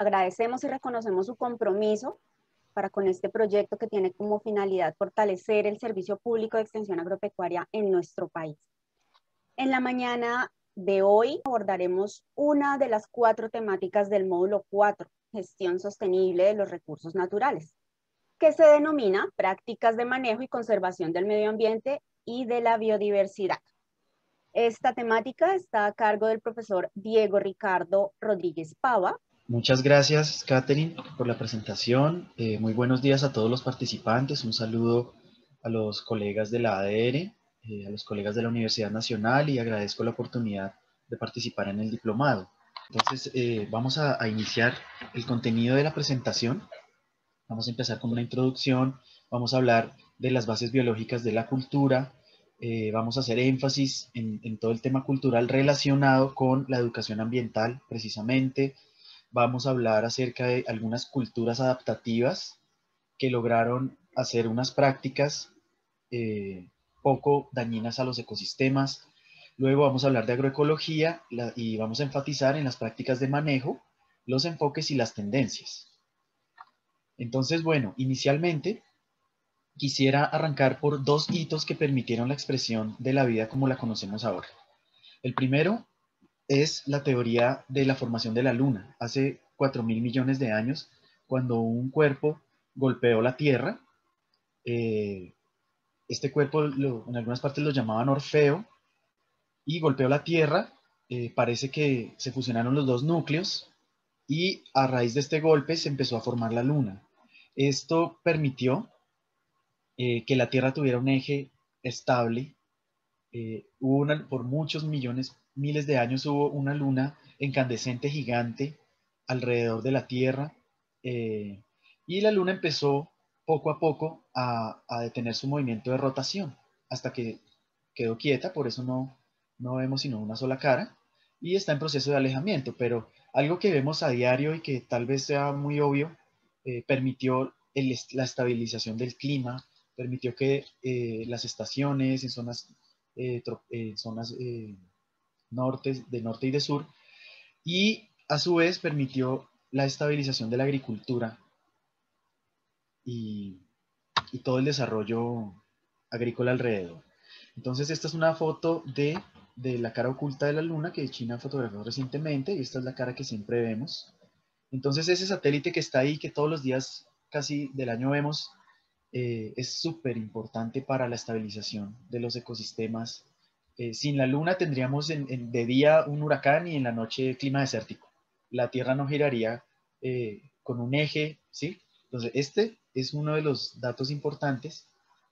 agradecemos y reconocemos su compromiso para con este proyecto que tiene como finalidad fortalecer el servicio público de extensión agropecuaria en nuestro país. En la mañana de hoy abordaremos una de las 4 temáticas del módulo 4, gestión sostenible de los recursos naturales, que se denomina prácticas de manejo y conservación del medio ambiente y de la biodiversidad. Esta temática está a cargo del profesor Diego Ricardo Rodríguez Pava. Muchas gracias, Catherine, por la presentación. Muy buenos días a todos los participantes. Un saludo a los colegas de la ADR, a los colegas de la Universidad Nacional y agradezco la oportunidad de participar en el diplomado. Entonces, vamos a iniciar el contenido de la presentación. Vamos a empezar con una introducción. Vamos a hablar de las bases biológicas de la cultura. Vamos a hacer énfasis en todo el tema cultural relacionado con la educación ambiental, precisamente. Vamos a hablar acerca de algunas culturas adaptativas que lograron hacer unas prácticas poco dañinas a los ecosistemas. Luego vamos a hablar de agroecología y vamos a enfatizar en las prácticas de manejo, los enfoques y las tendencias. Entonces, bueno, inicialmente quisiera arrancar por 2 hitos que permitieron la expresión de la vida como la conocemos ahora. El primero es la teoría de la formación de la Luna. Hace 4.000 millones de años, cuando un cuerpo golpeó la Tierra, este cuerpo en algunas partes lo llamaban Orfeo, y golpeó la Tierra, parece que se fusionaron los 2 núcleos, y a raíz de este golpe se empezó a formar la Luna. Esto permitió que la Tierra tuviera un eje estable. Por muchos millones, miles de años hubo una luna incandescente gigante alrededor de la Tierra, y la luna empezó poco a poco a detener su movimiento de rotación hasta que quedó quieta. Por eso no vemos sino una sola cara, y está en proceso de alejamiento. Pero algo que vemos a diario y que tal vez sea muy obvio, permitió la estabilización del clima, permitió que las estaciones en zonas de norte y de sur, y a su vez permitió la estabilización de la agricultura y todo el desarrollo agrícola alrededor. Entonces esta es una foto de la cara oculta de la Luna que China fotografió recientemente, y esta es la cara que siempre vemos. Entonces ese satélite que está ahí, que todos los días casi del año vemos, es súper importante para la estabilización de los ecosistemas. Sin la Luna tendríamos de día un huracán y en la noche clima desértico. La Tierra no giraría con un eje, ¿sí? Entonces este es uno de los datos importantes,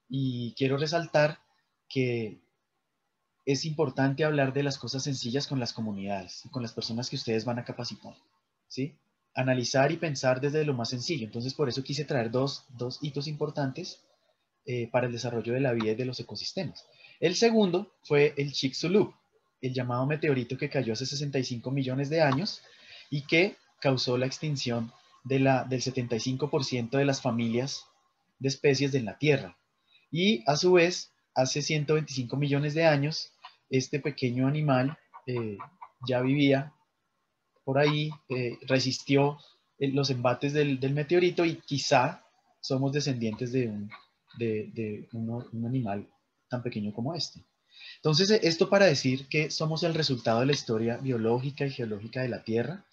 y quiero resaltar que es importante hablar de las cosas sencillas con las comunidades, con las personas que ustedes van a capacitar, ¿sí? Analizar y pensar desde lo más sencillo. Entonces, por eso quise traer dos hitos importantes para el desarrollo de la vida y de los ecosistemas. El segundo fue el Chicxulub, el llamado meteorito que cayó hace 65 millones de años y que causó la extinción del 75% de las familias de especies de la Tierra. Y a su vez, hace 125 millones de años, este pequeño animal ya vivía por ahí, resistió los embates del meteorito, y quizá somos descendientes de un animal tan pequeño como este. Entonces, esto para decir que somos el resultado de la historia biológica y geológica de la Tierra,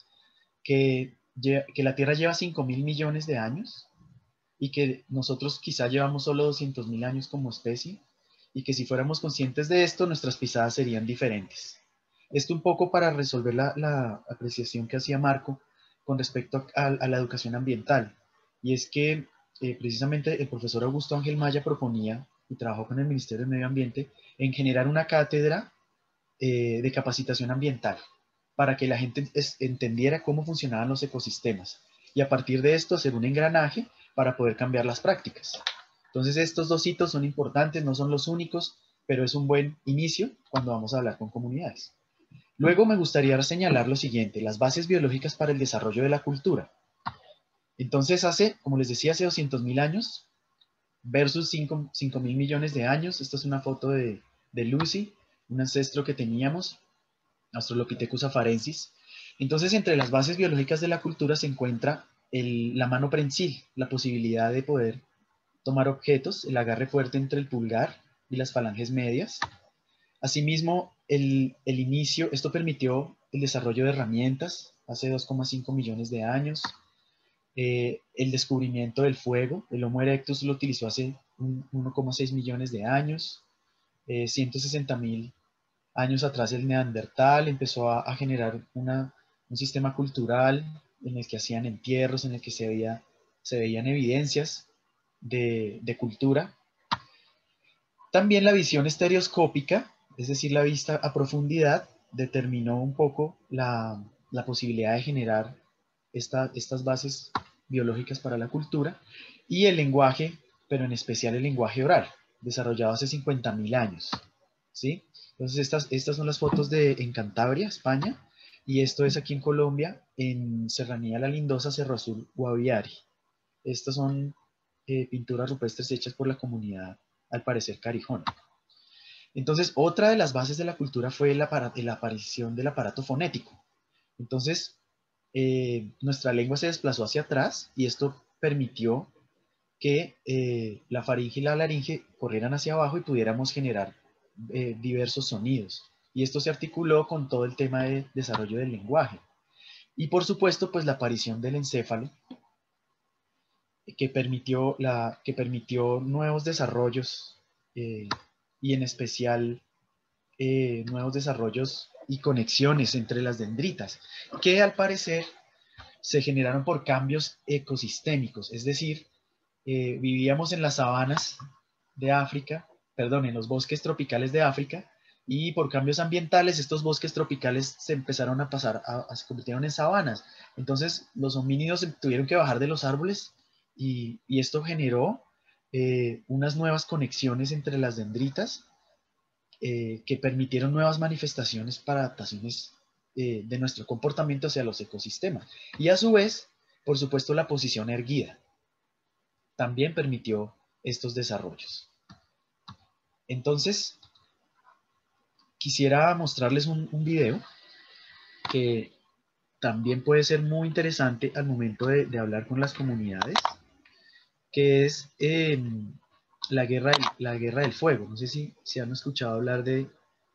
que la Tierra lleva 5.000 millones de años, y que nosotros quizá llevamos solo 200.000 años como especie, y que si fuéramos conscientes de esto, nuestras pisadas serían diferentes. Esto un poco para resolver la apreciación que hacía Marco con respecto a la educación ambiental, y es que precisamente el profesor Augusto Ángel Maya proponía, y trabajó con el Ministerio del Medio Ambiente, en generar una cátedra de capacitación ambiental, para que la gente entendiera cómo funcionaban los ecosistemas, y a partir de esto hacer un engranaje para poder cambiar las prácticas. Entonces estos 2 hitos son importantes, no son los únicos, pero es un buen inicio cuando vamos a hablar con comunidades. Luego me gustaría señalar lo siguiente: las bases biológicas para el desarrollo de la cultura. Entonces como les decía, hace 200.000 años versus 5.000 millones de años. Esta es una foto de Lucy, un ancestro que teníamos, Australopithecus afarensis. Entonces, entre las bases biológicas de la cultura se encuentra la mano prensil, la posibilidad de poder tomar objetos, el agarre fuerte entre el pulgar y las falanges medias. Asimismo, el inicio, esto permitió el desarrollo de herramientas hace 2,5 millones de años. El descubrimiento del fuego, el Homo erectus lo utilizó hace 1,6 millones de años. 160.000 años atrás el Neandertal empezó a generar un sistema cultural en el que hacían entierros, en el que se veían evidencias de cultura. También la visión estereoscópica, es decir, la vista a profundidad, determinó un poco la posibilidad de generar estas bases biológicas para la cultura, y el lenguaje, pero en especial el lenguaje oral, desarrollado hace 50.000 años. ¿Sí? Entonces estas son las fotos en Cantabria, España, y esto es aquí en Colombia, en Serranía La Lindosa, Cerro Azul, Guaviare. Estas son pinturas rupestres hechas por la comunidad, al parecer, carijona. Entonces, otra de las bases de la cultura fue la aparición del aparato fonético. Entonces, nuestra lengua se desplazó hacia atrás y esto permitió que la faringe y la laringe corrieran hacia abajo y pudiéramos generar diversos sonidos. Y esto se articuló con todo el tema de desarrollo del lenguaje. Y por supuesto, pues la aparición del encéfalo, que permitió nuevos desarrollos y en especial nuevos desarrollos y conexiones entre las dendritas, que al parecer se generaron por cambios ecosistémicos, es decir, vivíamos en las sabanas de África, perdón, en los bosques tropicales de África, y por cambios ambientales estos bosques tropicales se empezaron a pasar, se convirtieron en sabanas. Entonces los homínidos tuvieron que bajar de los árboles y esto generó unas nuevas conexiones entre las dendritas que permitieron nuevas manifestaciones para adaptaciones de nuestro comportamiento hacia los ecosistemas. Y a su vez, por supuesto, la posición erguida también permitió estos desarrollos. Entonces, quisiera mostrarles un video que también puede ser muy interesante al momento de hablar con las comunidades, que es la guerra del fuego. No sé si han escuchado hablar de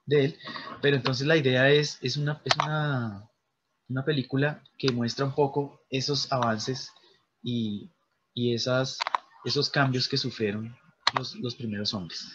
él, pero entonces la idea es una película que muestra un poco esos avances y esos cambios que sufrieron los primeros hombres.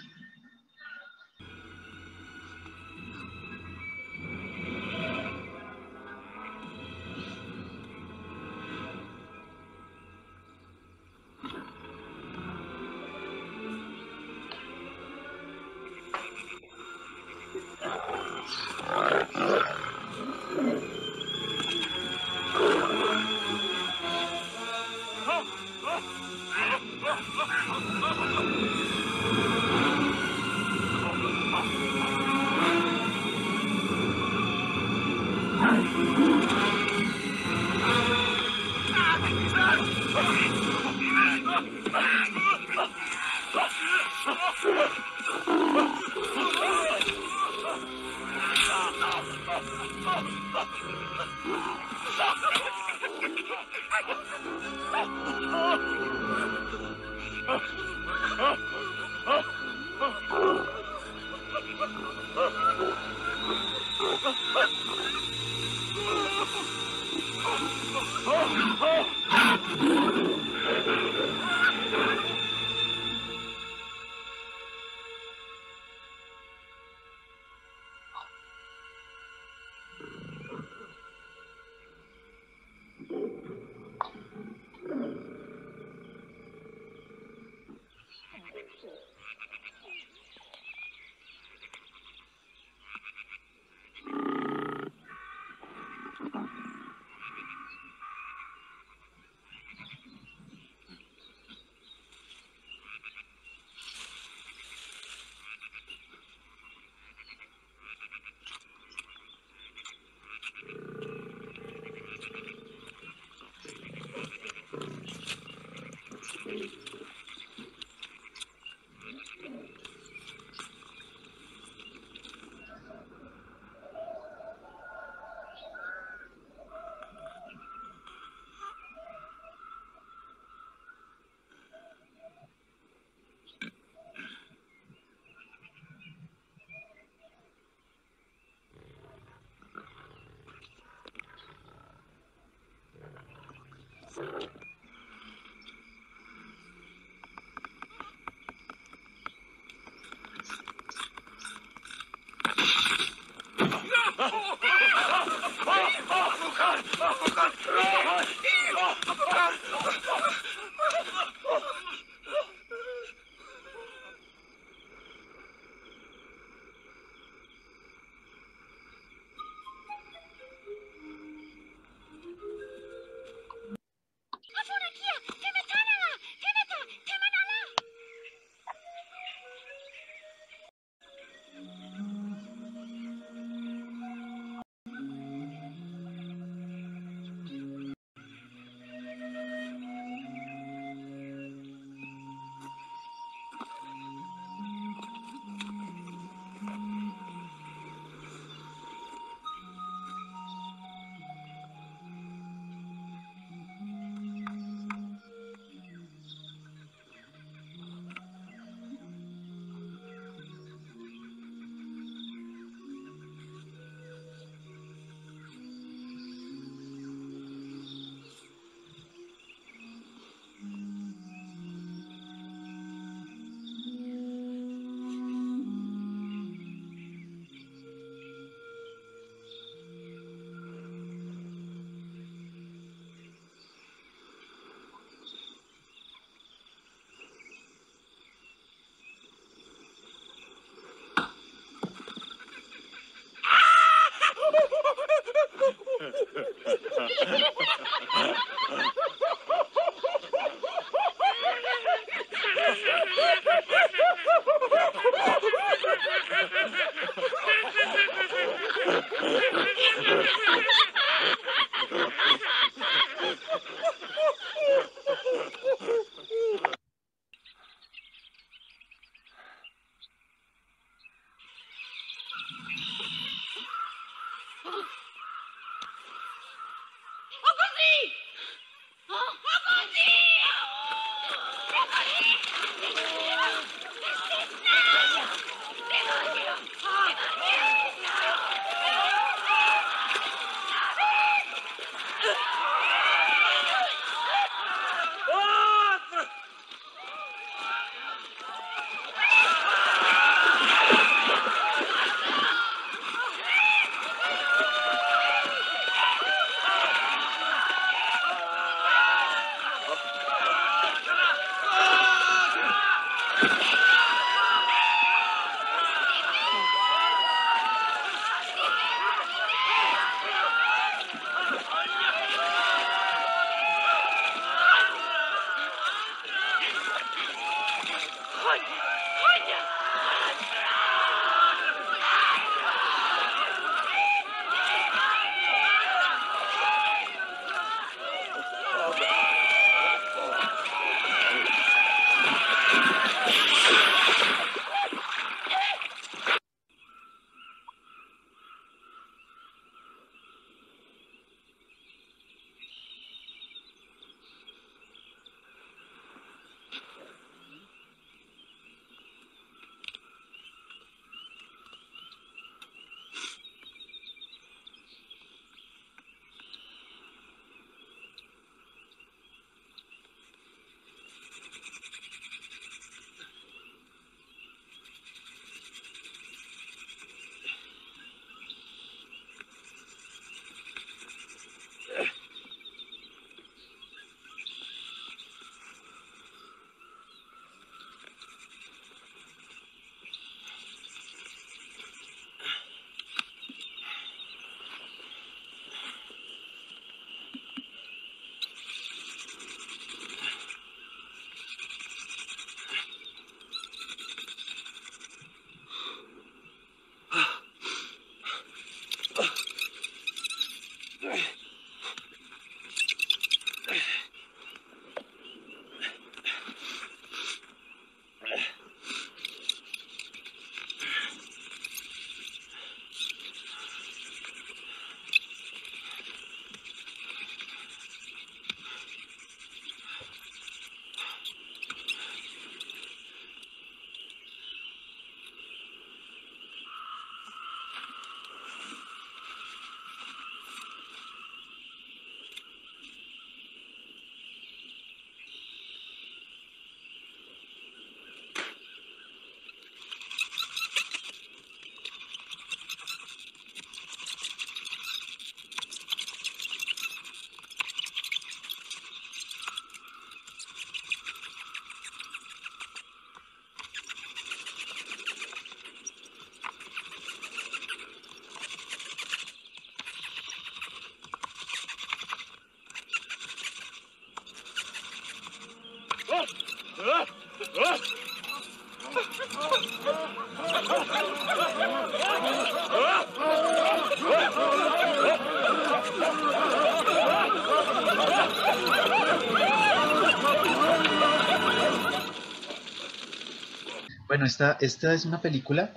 Bueno, esta es una película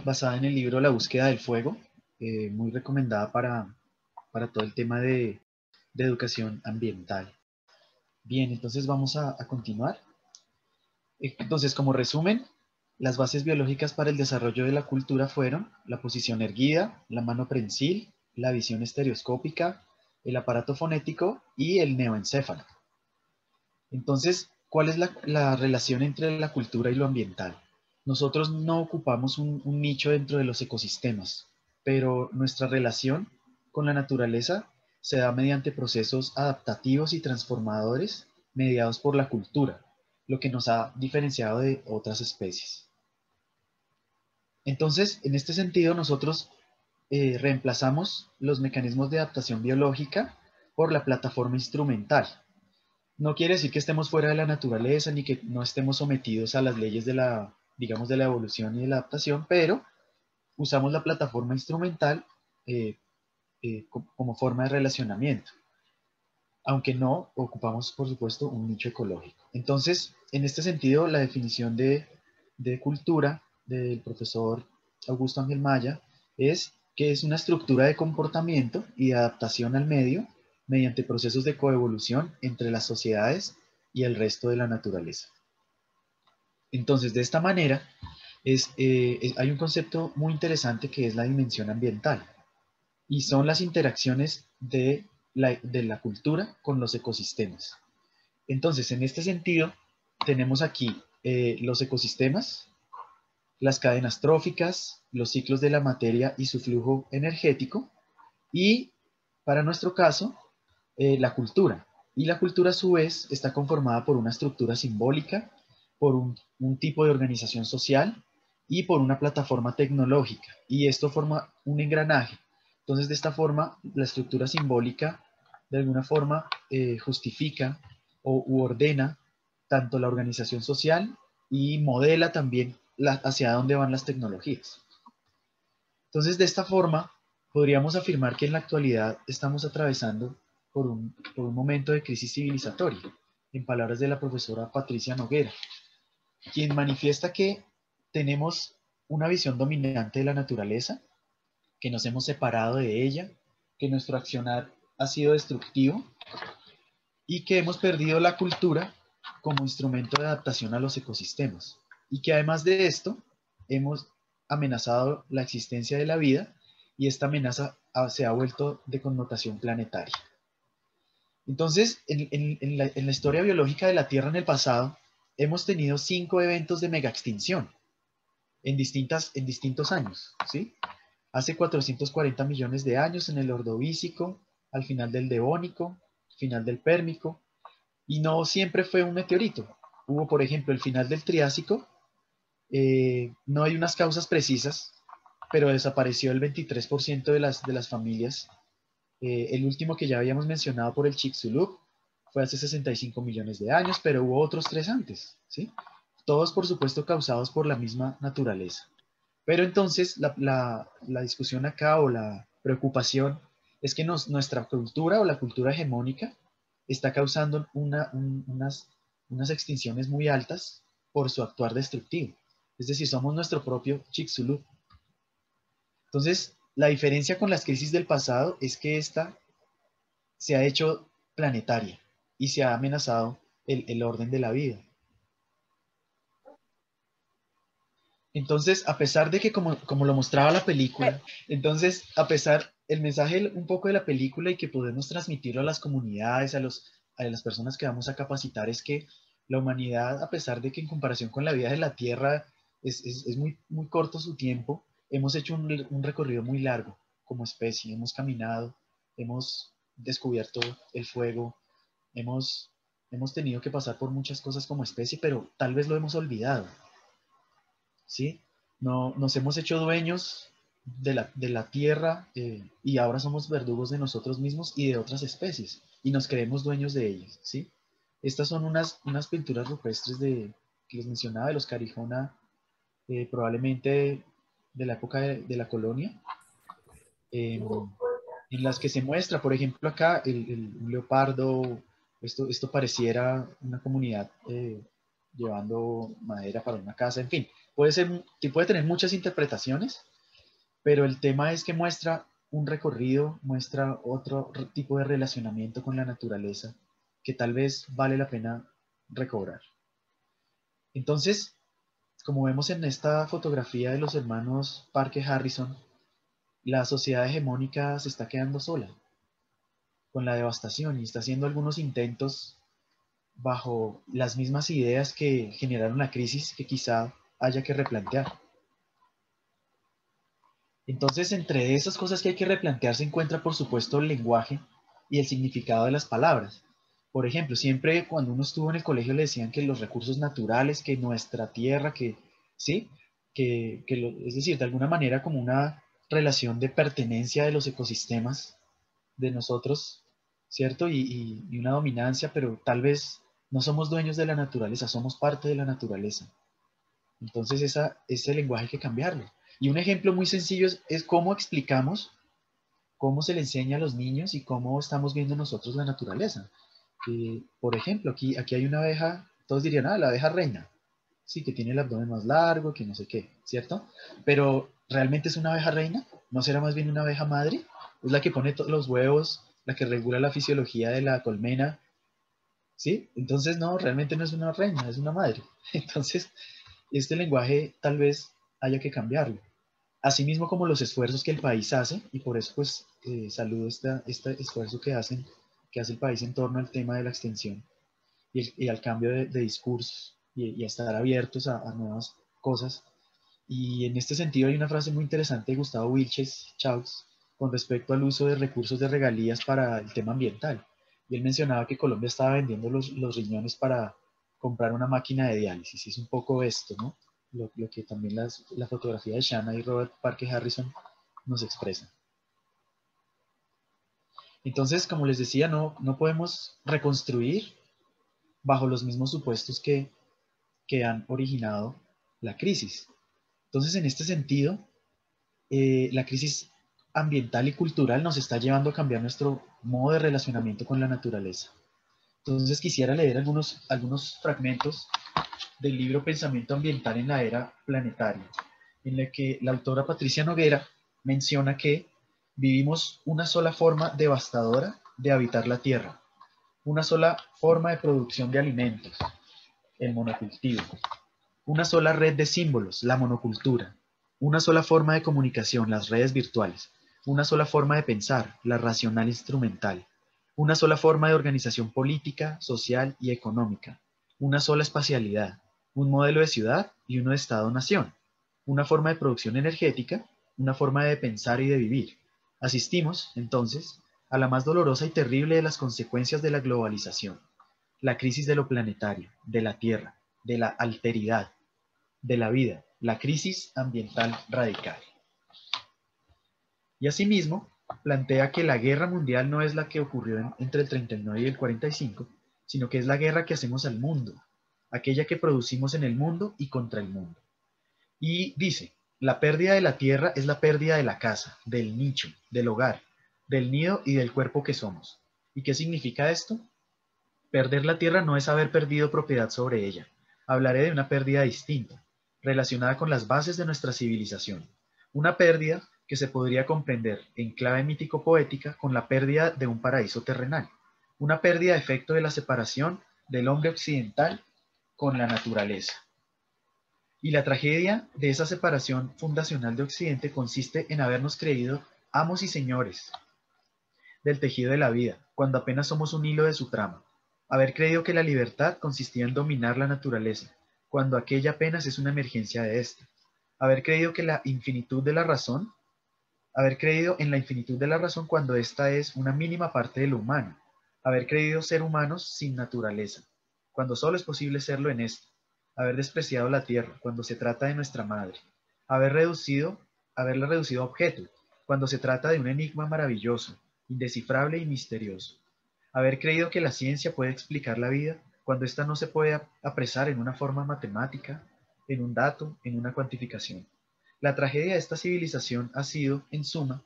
basada en el libro La búsqueda del fuego, muy recomendada para todo el tema de educación ambiental. Bien, entonces vamos a continuar. Entonces, como resumen, las bases biológicas para el desarrollo de la cultura fueron la posición erguida, la mano prensil, la visión estereoscópica, el aparato fonético y el neoencéfalo. Entonces, ¿cuál es la relación entre la cultura y lo ambiental? Nosotros no ocupamos un nicho dentro de los ecosistemas, pero nuestra relación con la naturaleza se da mediante procesos adaptativos y transformadores mediados por la cultura, lo que nos ha diferenciado de otras especies. Entonces, en este sentido, nosotros reemplazamos los mecanismos de adaptación biológica por la plataforma instrumental. No quiere decir que estemos fuera de la naturaleza ni que no estemos sometidos a las leyes de la, digamos, de la evolución y de la adaptación, pero usamos la plataforma instrumental como forma de relacionamiento, aunque no ocupamos, por supuesto, un nicho ecológico. Entonces, en este sentido, la definición de cultura del profesor Augusto Ángel Maya es que es una estructura de comportamiento y de adaptación al medio mediante procesos de coevolución entre las sociedades y el resto de la naturaleza. Entonces, de esta manera, hay un concepto muy interesante que es la dimensión ambiental, y son las interacciones de la cultura con los ecosistemas. Entonces, en este sentido, tenemos aquí los ecosistemas, las cadenas tróficas, los ciclos de la materia y su flujo energético, y para nuestro caso, la cultura. Y la cultura a su vez está conformada por una estructura simbólica, por un tipo de organización social y por una plataforma tecnológica. Y esto forma un engranaje. Entonces, de esta forma, la estructura simbólica de alguna forma justifica u ordena tanto la organización social y modela también hacia dónde van las tecnologías. Entonces, de esta forma, podríamos afirmar que en la actualidad estamos atravesando por un momento de crisis civilizatoria, en palabras de la profesora Patricia Noguera, quien manifiesta que tenemos una visión dominante de la naturaleza, que nos hemos separado de ella, que nuestro accionar ha sido destructivo y que hemos perdido la cultura como instrumento de adaptación a los ecosistemas. Y que además de esto, hemos amenazado la existencia de la vida y esta amenaza se ha vuelto de connotación planetaria. Entonces, en la historia biológica de la Tierra en el pasado, hemos tenido 5 eventos de megaextinción en distintos años, ¿sí? Hace 440 millones de años en el Ordovícico, al final del Devónico, final del Pérmico, y no siempre fue un meteorito. Hubo, por ejemplo, el final del Triásico, no hay unas causas precisas, pero desapareció el 23% de las familias. El último que ya habíamos mencionado por el Chicxulub fue hace 65 millones de años, pero hubo otros 3 antes, ¿sí? Todos, por supuesto, causados por la misma naturaleza. Pero entonces la discusión acá o la preocupación es que nuestra cultura o la cultura hegemónica está causando unas extinciones muy altas por su actuar destructivo. Es decir, somos nuestro propio Chicxulub. Entonces, la diferencia con las crisis del pasado es que esta se ha hecho planetaria y se ha amenazado el orden de la vida. Entonces, a pesar de que como lo mostraba la película, entonces, a pesar, el mensaje un poco de la película y que podemos transmitirlo a las comunidades, a las personas que vamos a capacitar, es que la humanidad, a pesar de que en comparación con la vida de la Tierra es muy, muy corto su tiempo, hemos hecho un recorrido muy largo como especie. Hemos caminado, hemos descubierto el fuego, hemos tenido que pasar por muchas cosas como especie, pero tal vez lo hemos olvidado. ¿Sí? No, nos hemos hecho dueños de la tierra y ahora somos verdugos de nosotros mismos y de otras especies y nos creemos dueños de ellas, ¿sí? Estas son unas pinturas rupestres que les mencionaba, de los Carijona, probablemente de la época de la colonia, en las que se muestra, por ejemplo, acá un leopardo. Esto pareciera una comunidad llevando madera para una casa, en fin, puede tener muchas interpretaciones, pero el tema es que muestra un recorrido, muestra otro tipo de relacionamiento con la naturaleza que tal vez vale la pena recobrar. Entonces, como vemos en esta fotografía de los hermanos Parker Harrison, la sociedad hegemónica se está quedando sola con la devastación y está haciendo algunos intentos bajo las mismas ideas que generaron la crisis que quizá haya que replantear. Entonces, entre esas cosas que hay que replantear se encuentra, por supuesto, el lenguaje y el significado de las palabras. Por ejemplo, siempre cuando uno estuvo en el colegio le decían que los recursos naturales, que nuestra tierra, ¿sí? Es decir, de alguna manera como una relación de pertenencia de los ecosistemas de nosotros, ¿cierto? Y una dominancia, pero tal vez no somos dueños de la naturaleza, somos parte de la naturaleza. Entonces ese lenguaje hay que cambiarlo. Y un ejemplo muy sencillo es cómo explicamos, cómo se le enseña a los niños y cómo estamos viendo nosotros la naturaleza. Por ejemplo, aquí hay una abeja, todos dirían, la abeja reina, sí, que tiene el abdomen más largo, que no sé qué, ¿cierto? Pero, ¿realmente es una abeja reina? ¿No será más bien una abeja madre? Es la que pone todos los huevos, la que regula la fisiología de la colmena, ¿sí? Entonces, no, realmente no es una reina, es una madre. Entonces, este lenguaje tal vez haya que cambiarlo. Asimismo como los esfuerzos que el país hace, y por eso pues saludo este esfuerzo que hace el país en torno al tema de la extensión y al cambio de discursos y a estar abiertos a nuevas cosas. Y en este sentido hay una frase muy interesante de Gustavo Wilches Chaus con respecto al uso de recursos de regalías para el tema ambiental. Y él mencionaba que Colombia estaba vendiendo los riñones para comprar una máquina de diálisis. Y es un poco esto, ¿no? Lo que también la fotografía de Shanna y Robert Parker Harrison nos expresa. Entonces, como les decía, no podemos reconstruir bajo los mismos supuestos que han originado la crisis. Entonces, en este sentido, la crisis ambiental y cultural nos está llevando a cambiar nuestro modo de relacionamiento con la naturaleza. Entonces quisiera leer algunos fragmentos del libro Pensamiento Ambiental en la Era Planetaria, en el que la autora Patricia Noguera menciona que vivimos una sola forma devastadora de habitar la Tierra, una sola forma de producción de alimentos, el monocultivo, una sola red de símbolos, la monocultura, una sola forma de comunicación, las redes virtuales, una sola forma de pensar, la racional instrumental, una sola forma de organización política, social y económica, una sola espacialidad, un modelo de ciudad y uno de Estado-nación, una forma de producción energética, una forma de pensar y de vivir. Asistimos, entonces, a la más dolorosa y terrible de las consecuencias de la globalización, la crisis de lo planetario, de la Tierra, de la alteridad, de la vida, la crisis ambiental radical. Y asimismo, plantea que la guerra mundial no es la que ocurrió entre el 39 y el 45, sino que es la guerra que hacemos al mundo, aquella que producimos en el mundo y contra el mundo. Y dice, la pérdida de la tierra es la pérdida de la casa, del nicho, del hogar, del nido y del cuerpo que somos. ¿Y qué significa esto? Perder la tierra no es haber perdido propiedad sobre ella. Hablaré de una pérdida distinta, relacionada con las bases de nuestra civilización. Una pérdida que se podría comprender en clave mítico-poética con la pérdida de un paraíso terrenal. Una pérdida efecto de la separación del hombre occidental con la naturaleza. Y la tragedia de esa separación fundacional de Occidente consiste en habernos creído amos y señores del tejido de la vida, cuando apenas somos un hilo de su trama. Haber creído que la libertad consistía en dominar la naturaleza, cuando aquella apenas es una emergencia de ésta. Haber creído que la infinitud de la razón, haber creído en la infinitud de la razón cuando ésta es una mínima parte de lo humano. Haber creído ser humanos sin naturaleza, cuando solo es posible serlo en esto. Haber despreciado la tierra, cuando se trata de nuestra madre. Haberla reducido a objeto, cuando se trata de un enigma maravilloso, indescifrable y misterioso. Haber creído que la ciencia puede explicar la vida cuando ésta no se puede apresar en una forma matemática, en un dato, en una cuantificación. La tragedia de esta civilización ha sido, en suma,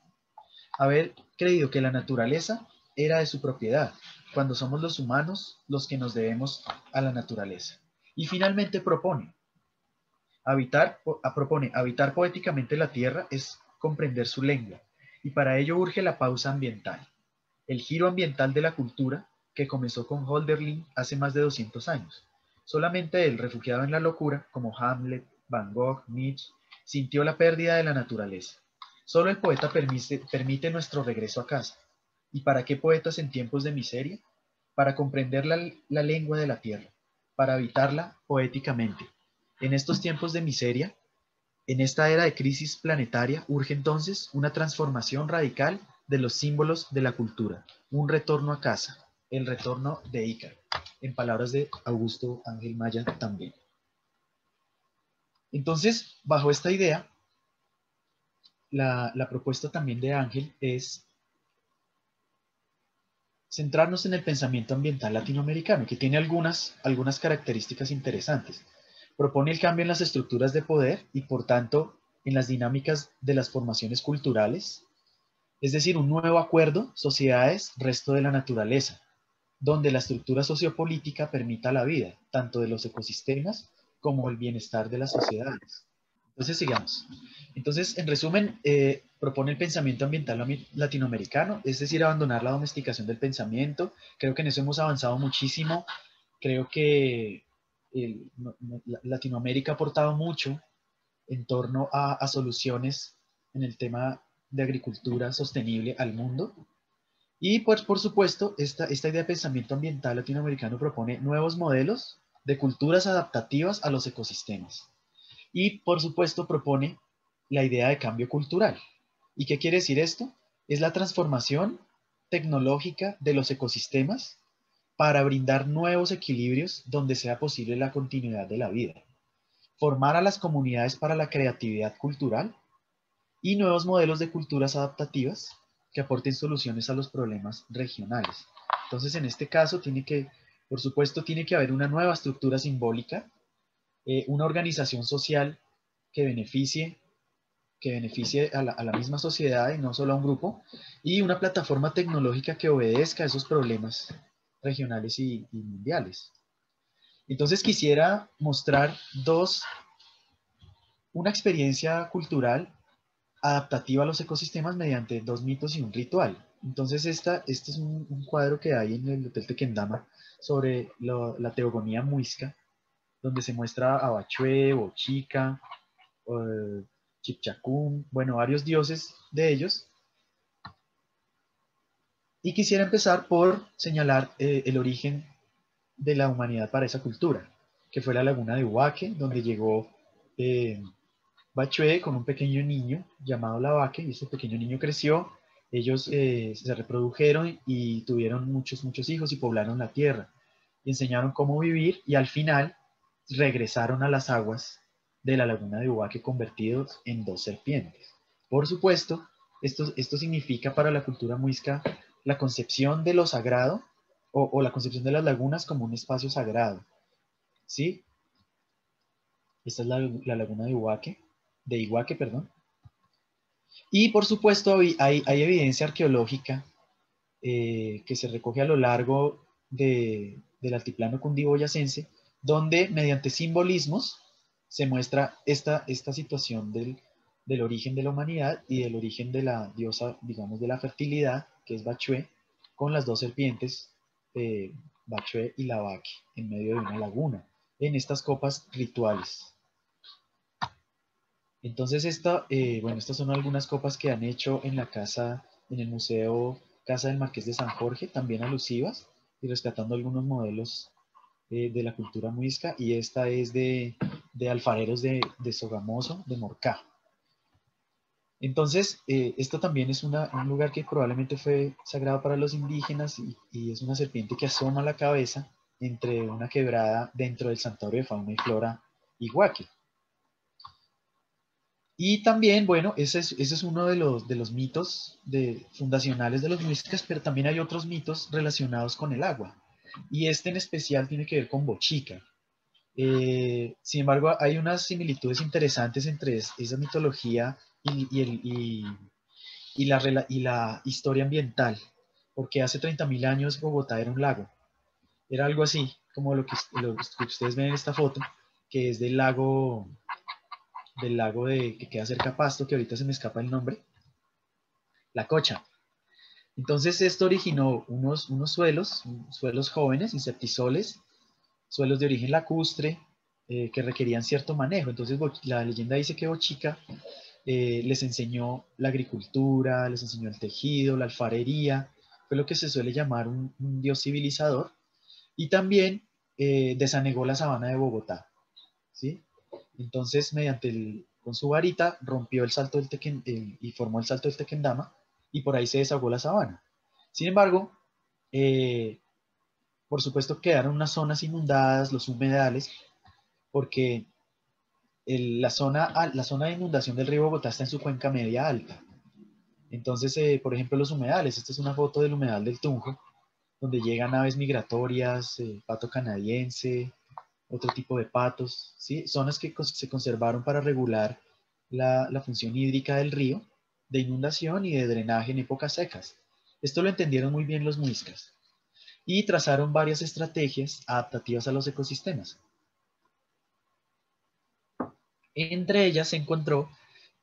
haber creído que la naturaleza era de su propiedad, cuando somos los humanos los que nos debemos a la naturaleza. Y finalmente propone habitar poéticamente la tierra es comprender su lengua, y para ello urge la pausa ambiental, el giro ambiental de la cultura que comenzó con Hölderlin hace más de 200 años. Solamente él, refugiado en la locura, como Hamlet, Van Gogh, Nietzsche, sintió la pérdida de la naturaleza. Solo el poeta permite nuestro regreso a casa. ¿Y para qué poetas en tiempos de miseria? Para comprender la lengua de la tierra, para habitarla poéticamente. En estos tiempos de miseria, en esta era de crisis planetaria, urge entonces una transformación radical de los símbolos de la cultura, un retorno a casa, el retorno de Ícaro, en palabras de Augusto Ángel Maya también. Entonces, bajo esta idea, la propuesta también de Ángel es centrarnos en el pensamiento ambiental latinoamericano, que tiene algunas características interesantes. Propone el cambio en las estructuras de poder y, por tanto, en las dinámicas de las formaciones culturales, es decir, un nuevo acuerdo, sociedades, resto de la naturaleza, donde la estructura sociopolítica permita la vida, tanto de los ecosistemas como el bienestar de las sociedades. Entonces, sigamos. Entonces, en resumen, propone el pensamiento ambiental latinoamericano, es decir, abandonar la domesticación del pensamiento. Creo que en eso hemos avanzado muchísimo. Creo que Latinoamérica ha aportado mucho en torno a soluciones en el tema de agricultura sostenible al mundo. Y pues, por supuesto, esta idea de pensamiento ambiental latinoamericano propone nuevos modelos de culturas adaptativas a los ecosistemas. Y, por supuesto, propone la idea de cambio cultural. ¿Y qué quiere decir esto? Es la transformación tecnológica de los ecosistemas para brindar nuevos equilibrios donde sea posible la continuidad de la vida. Formar a las comunidades para la creatividad cultural y nuevos modelos de culturas adaptativas que aporten soluciones a los problemas regionales. Entonces, en este caso, por supuesto, tiene que haber una nueva estructura simbólica, una organización social que beneficie a la misma sociedad y no solo a un grupo, y una plataforma tecnológica que obedezca a esos problemas regionales y mundiales. Entonces quisiera mostrar una experiencia cultural adaptativa a los ecosistemas mediante dos mitos y un ritual. Entonces este es un cuadro que hay en el Hotel Tequendama sobre la teogonía muisca, donde se muestra a Bachué, Bochica, Chipchacún, bueno, varios dioses de ellos. Y quisiera empezar por señalar el origen de la humanidad para esa cultura, que fue la laguna de Huaque, donde llegó Bachué con un pequeño niño llamado Lavaque, y ese pequeño niño creció, ellos se reprodujeron y tuvieron muchos hijos y poblaron la tierra, y enseñaron cómo vivir, y al final regresaron a las aguas de la laguna de Huaque convertidos en dos serpientes. Por supuesto, esto significa para la cultura muisca la concepción de lo sagrado o la concepción de las lagunas como un espacio sagrado, ¿sí? Esta es la laguna de Iguaque, perdón. Y por supuesto hay evidencia arqueológica que se recoge a lo largo del altiplano cundiboyacense, donde mediante simbolismos se muestra esta situación del origen de la humanidad y del origen de la diosa, digamos, de la fertilidad, que es Bachué, con las dos serpientes, Bachué y Lavaque, en medio de una laguna, en estas copas rituales. Entonces, estas son algunas copas que han hecho en la casa, en el Museo Casa del Marqués de San Jorge, también alusivas, y rescatando algunos modelos de la cultura muisca, y esta es de alfareros de Sogamoso, de Morcá. Entonces, esto también es un lugar que probablemente fue sagrado para los indígenas, y es una serpiente que asoma la cabeza entre una quebrada dentro del Santuario de Fauna y Flora Iguaque. Y también, bueno, ese es uno de los mitos fundacionales de los muiscas, pero también hay otros mitos relacionados con el agua. y este en especial tiene que ver con Bochica. Sin embargo, hay unas similitudes interesantes entre esa mitología y la historia ambiental, porque hace 30.000 años Bogotá era un lago. Era algo así, como lo que ustedes ven en esta foto, que es que queda cerca a Pasto, que ahorita se me escapa el nombre, La Cocha. Entonces esto originó unos suelos jóvenes, inceptisoles, suelos de origen lacustre, que requerían cierto manejo. Entonces la leyenda dice que Bochica les enseñó la agricultura, les enseñó el tejido, la alfarería, fue lo que se suele llamar un dios civilizador, y también desanegó la sabana de Bogotá, ¿sí? Entonces, con su varita, rompió el salto y formó el salto del Tequendama, y por ahí se desahogó la sabana. Sin embargo, eh, por supuesto quedaron unas zonas inundadas, los humedales, porque la zona de inundación del río Bogotá está en su cuenca media alta. Entonces, por ejemplo, los humedales, esta es una foto del humedal del Tunjo, donde llegan aves migratorias, pato canadiense, otro tipo de patos, ¿sí? Zonas que se conservaron para regular la función hídrica del río, de inundación y de drenaje en épocas secas. Esto lo entendieron muy bien los muiscas y trazaron varias estrategias adaptativas a los ecosistemas. Entre ellas se encontró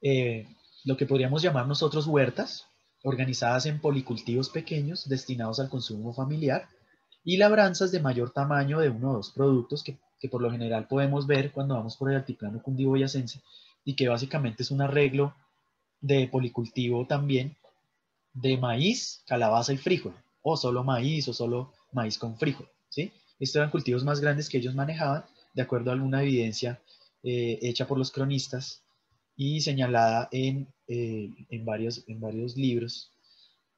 eh, lo que podríamos llamar nosotros huertas, organizadas en policultivos pequeños destinados al consumo familiar, y labranzas de mayor tamaño de uno o dos productos que por lo general podemos ver cuando vamos por el altiplano cundiboyacense, y que básicamente es un arreglo de policultivo también de maíz, calabaza y frijol, o solo maíz con frijol, ¿sí? Estos eran cultivos más grandes que ellos manejaban, de acuerdo a alguna evidencia hecha por los cronistas y señalada en varios libros,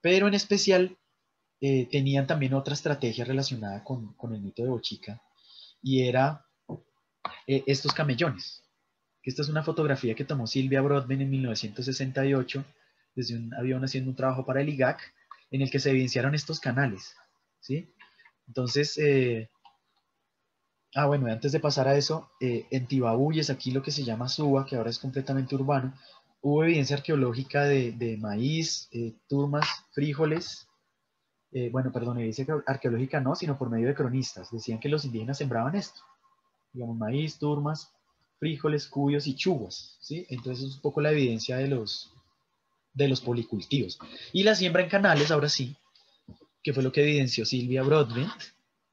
pero en especial tenían también otra estrategia relacionada con el mito de Bochica, y era estos camellones. Esta es una fotografía que tomó Silvia Broadbent en 1968 desde un avión haciendo un trabajo para el IGAC, en el que se evidenciaron estos canales, ¿sí? Entonces, bueno, antes de pasar a eso, en Tibabuyes, aquí lo que se llama Suba, que ahora es completamente urbano, hubo evidencia arqueológica de maíz, turmas, frijoles, bueno, perdón, evidencia arqueológica no, sino por medio de cronistas. Decían que los indígenas sembraban esto, digamos, maíz, turmas, frijoles, cuyos y chubas, ¿sí? Entonces es un poco la evidencia de los policultivos. Y la siembra en canales, ahora sí, que fue lo que evidenció Silvia Broadbent,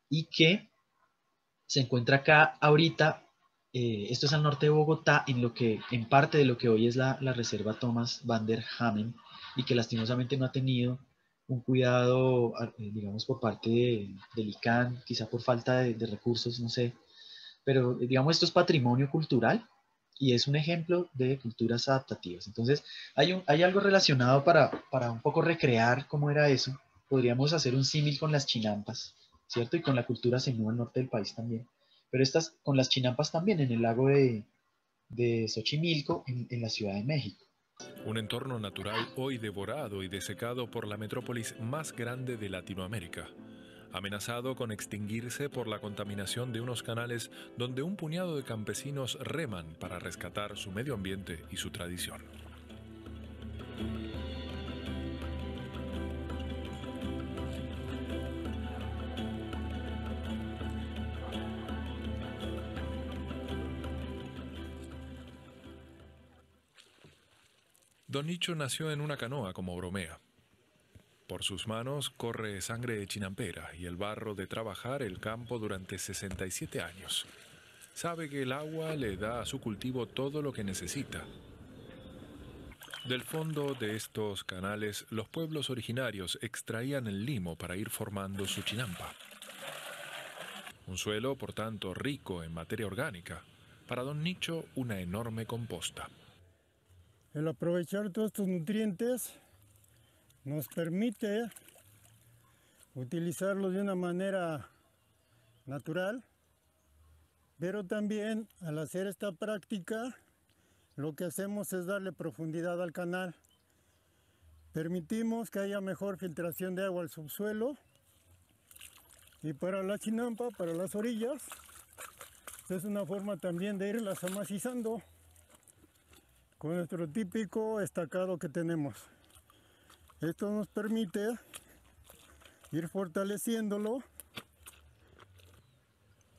y que se encuentra acá ahorita, esto es al norte de Bogotá, en parte de lo que hoy es la reserva Thomas van der Hamen, y que lastimosamente no ha tenido un cuidado, digamos, por parte del ICANN, quizá por falta de recursos, no sé, pero digamos esto es patrimonio cultural y es un ejemplo de culturas adaptativas. Entonces, hay algo relacionado para un poco recrear cómo era eso. Podríamos hacer un símil con las chinampas, ¿cierto? Y con la cultura zenú al norte del país también. Pero estas con las chinampas también en el lago de Xochimilco, en la Ciudad de México. Un entorno natural hoy devorado y desecado por la metrópolis más grande de Latinoamérica, amenazado con extinguirse por la contaminación de unos canales donde un puñado de campesinos reman para rescatar su medio ambiente y su tradición. Don Nicho nació en una canoa como bromea. Por sus manos corre sangre de chinampera y el barro de trabajar el campo durante 67 años. Sabe que el agua le da a su cultivo todo lo que necesita. Del fondo de estos canales, los pueblos originarios extraían el limo para ir formando su chinampa. Un suelo, por tanto, rico en materia orgánica. Para Don Nicho, una enorme composta. El aprovechar todos estos nutrientes nos permite utilizarlos de una manera natural, pero también al hacer esta práctica lo que hacemos es darle profundidad al canal. Permitimos que haya mejor filtración de agua al subsuelo Y para la chinampa, para las orillas, es una forma también de irlas amacizando con nuestro típico estacado que tenemos. Esto nos permite ir fortaleciéndolo.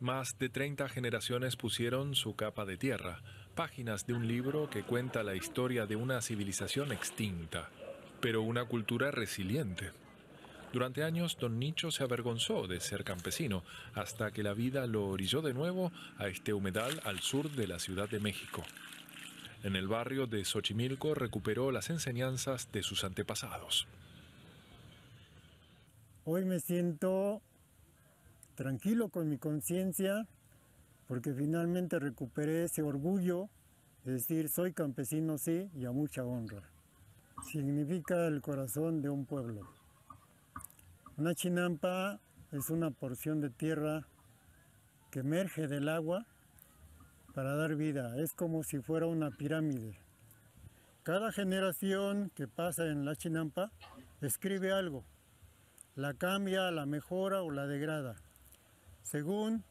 Más de 30 generaciones pusieron su capa de tierra, páginas de un libro que cuenta la historia de una civilización extinta, pero una cultura resiliente. Durante años, don Nicho se avergonzó de ser campesino, hasta que la vida lo orilló de nuevo a este humedal al sur de la Ciudad de México. En el barrio de Xochimilco recuperó las enseñanzas de sus antepasados. Hoy me siento tranquilo con mi conciencia porque finalmente recuperé ese orgullo de decir soy campesino, sí, y a mucha honra. Significa el corazón de un pueblo. Una chinampa es una porción de tierra que emerge del agua para dar vida. Es como si fuera una pirámide. Cada generación que pasa en la chinampa escribe algo. La cambia, la mejora o la degrada, según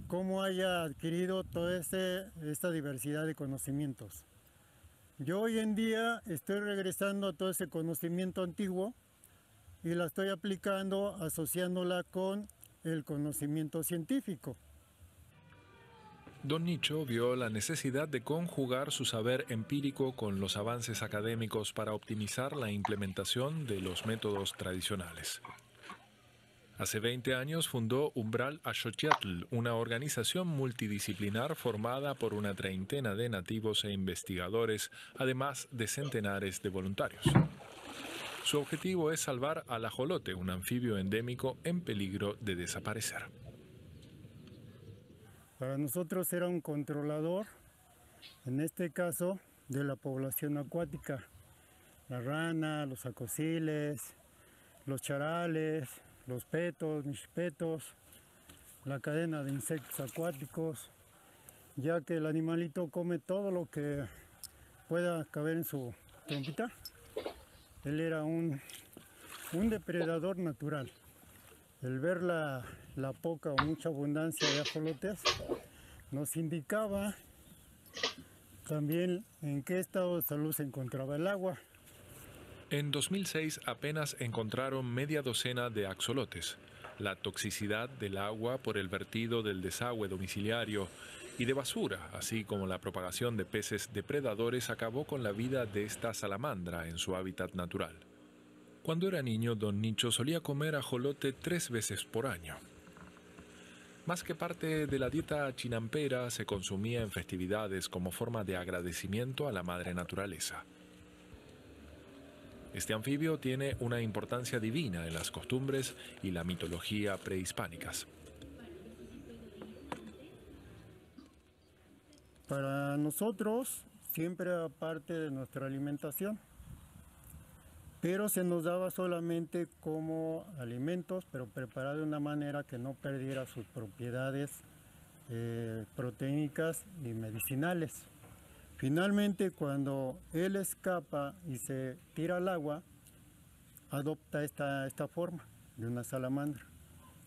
cómo haya adquirido toda esta diversidad de conocimientos. Yo hoy en día estoy regresando a todo ese conocimiento antiguo y la estoy aplicando, asociándola con el conocimiento científico. Don Nicho vio la necesidad de conjugar su saber empírico con los avances académicos para optimizar la implementación de los métodos tradicionales. Hace 20 años fundó Umbral Axochiatl, una organización multidisciplinar formada por una treintena de nativos e investigadores, además de centenares de voluntarios. Su objetivo es salvar al ajolote, un anfibio endémico en peligro de desaparecer. Para nosotros era un controlador, en este caso, de la población acuática. La rana, los acosiles, los charales, los petos, mixpetos, la cadena de insectos acuáticos, ya que el animalito come todo lo que pueda caber en su trompita. Él era un depredador natural. El ver la poca o mucha abundancia de ajolotes nos indicaba también en qué estado de salud se encontraba el agua. En 2006 apenas encontraron media docena de axolotes. La toxicidad del agua por el vertido del desagüe domiciliario y de basura, así como la propagación de peces depredadores, acabó con la vida de esta salamandra en su hábitat natural. Cuando era niño, don Nicho solía comer ajolote 3 veces por año. Más que parte de la dieta chinampera, se consumía en festividades como forma de agradecimiento a la madre naturaleza. Este anfibio tiene una importancia divina en las costumbres y la mitología prehispánicas. Para nosotros siempre era parte de nuestra alimentación, pero se nos daba solamente como alimentos, pero preparado de una manera que no perdiera sus propiedades proteínicas y medicinales. Finalmente, cuando él escapa y se tira al agua, adopta esta forma de una salamandra.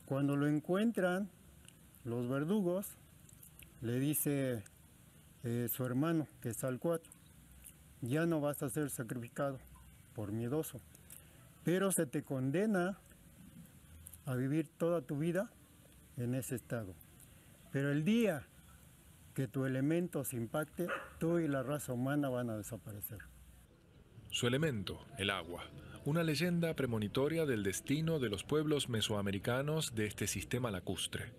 Cuando lo encuentran los verdugos, le dice su hermano, que es Quetzalcóatl, ya no vas a ser sacrificado por miedoso, pero se te condena a vivir toda tu vida en ese estado. Pero el día que tu elemento se impacte, tú y la raza humana van a desaparecer. Su elemento, el agua, una leyenda premonitoria del destino de los pueblos mesoamericanos de este sistema lacustre.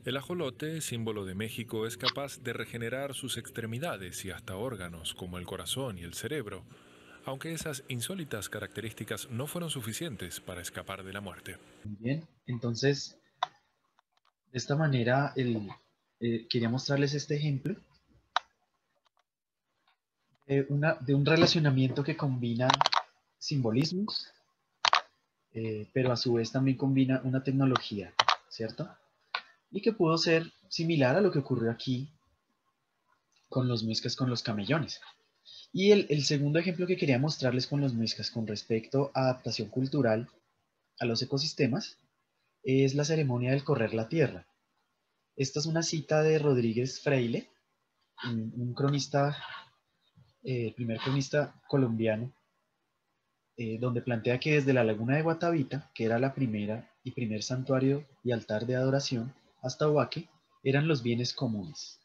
El ajolote, símbolo de México, es capaz de regenerar sus extremidades y hasta órganos, como el corazón y el cerebro, aunque esas insólitas características no fueron suficientes para escapar de la muerte. Muy bien, entonces, de esta manera, quería mostrarles este ejemplo de un relacionamiento que combina simbolismos, pero a su vez también combina una tecnología, ¿cierto? Y que pudo ser similar a lo que ocurrió aquí con los muiscas, con los camellones. Y el segundo ejemplo que quería mostrarles con los muiscas con respecto a adaptación cultural a los ecosistemas es la ceremonia del correr la tierra. Esta es una cita de Rodríguez Freile, un cronista, el primer cronista colombiano, donde plantea que desde la laguna de Guatavita, que era la primera y primer santuario y altar de adoración, hasta Huaque, eran los bienes comunes.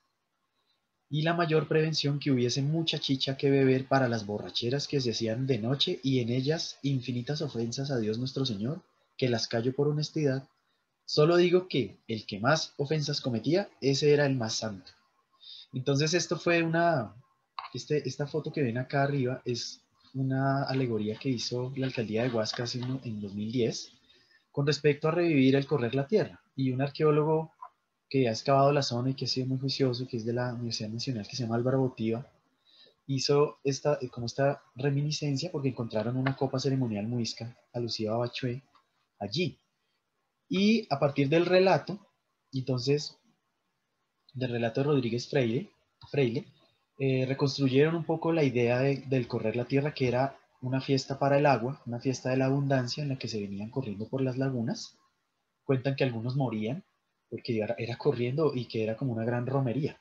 Y la mayor prevención que hubiese mucha chicha que beber para las borracheras que se hacían de noche y en ellas infinitas ofensas a Dios nuestro Señor, que las callo por honestidad. Solo digo que el que más ofensas cometía, ese era el más santo. Entonces esta foto que ven acá arriba es una alegoría que hizo la alcaldía de Huasca en 2010 con respecto a revivir el correr la tierra. Y un arqueólogo que ha excavado la zona y que ha sido muy juicioso, que es de la Universidad Nacional, que se llama Álvaro Botiva, hizo como esta reminiscencia porque encontraron una copa ceremonial muisca alusiva a Bachué allí. Y a partir del relato, entonces, del relato de Rodríguez Freile, reconstruyeron un poco la idea del correr la tierra, que era una fiesta para el agua, una fiesta de la abundancia en la que se venían corriendo por las lagunas. Cuentan que algunos morían porque era corriendo y que era como una gran romería.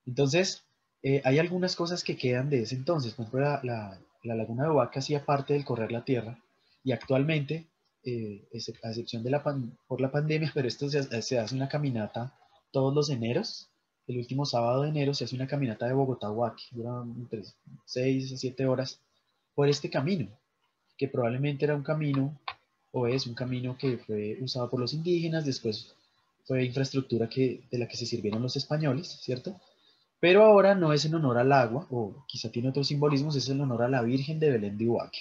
Entonces, hay algunas cosas que quedan de ese entonces. Por ejemplo, la laguna de Huaca hacía parte del correr la tierra y actualmente, a excepción de por la pandemia, pero esto se hace una caminata todos los eneros. El último sábado de enero se hace una caminata de Bogotá a Huaque, dura entre 6 a 7 horas por este camino, que probablemente era un camino o es un camino que fue usado por los indígenas, después fue infraestructura de la que se sirvieron los españoles, ¿cierto? Pero ahora no es en honor al agua, o quizá tiene otros simbolismos, es en honor a la Virgen de Belén de Huaque,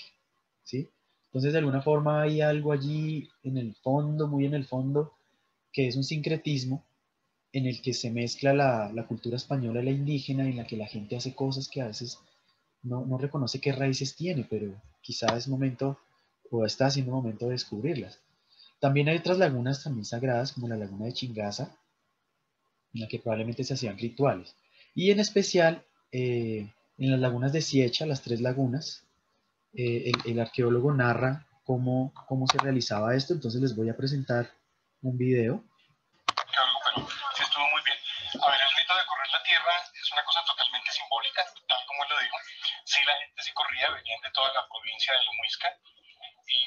¿sí? Entonces, de alguna forma hay algo allí en el fondo, muy en el fondo, que es un sincretismo en el que se mezcla la cultura española y la indígena, en la que la gente hace cosas que a veces no reconoce qué raíces tiene, pero quizá es momento, o está siendo momento de descubrirlas. También hay otras lagunas también sagradas, como la laguna de Chingaza, en la que probablemente se hacían rituales. Y en especial, en las lagunas de Siecha, las tres lagunas, el arqueólogo narra cómo se realizaba esto, entonces les voy a presentar un video. Pero sí estuvo muy bien. A ver, el rito de correr la tierra es una cosa totalmente simbólica, tal como él lo dijo. Sí, la gente sí corría, venían de toda la provincia de Lomuisca y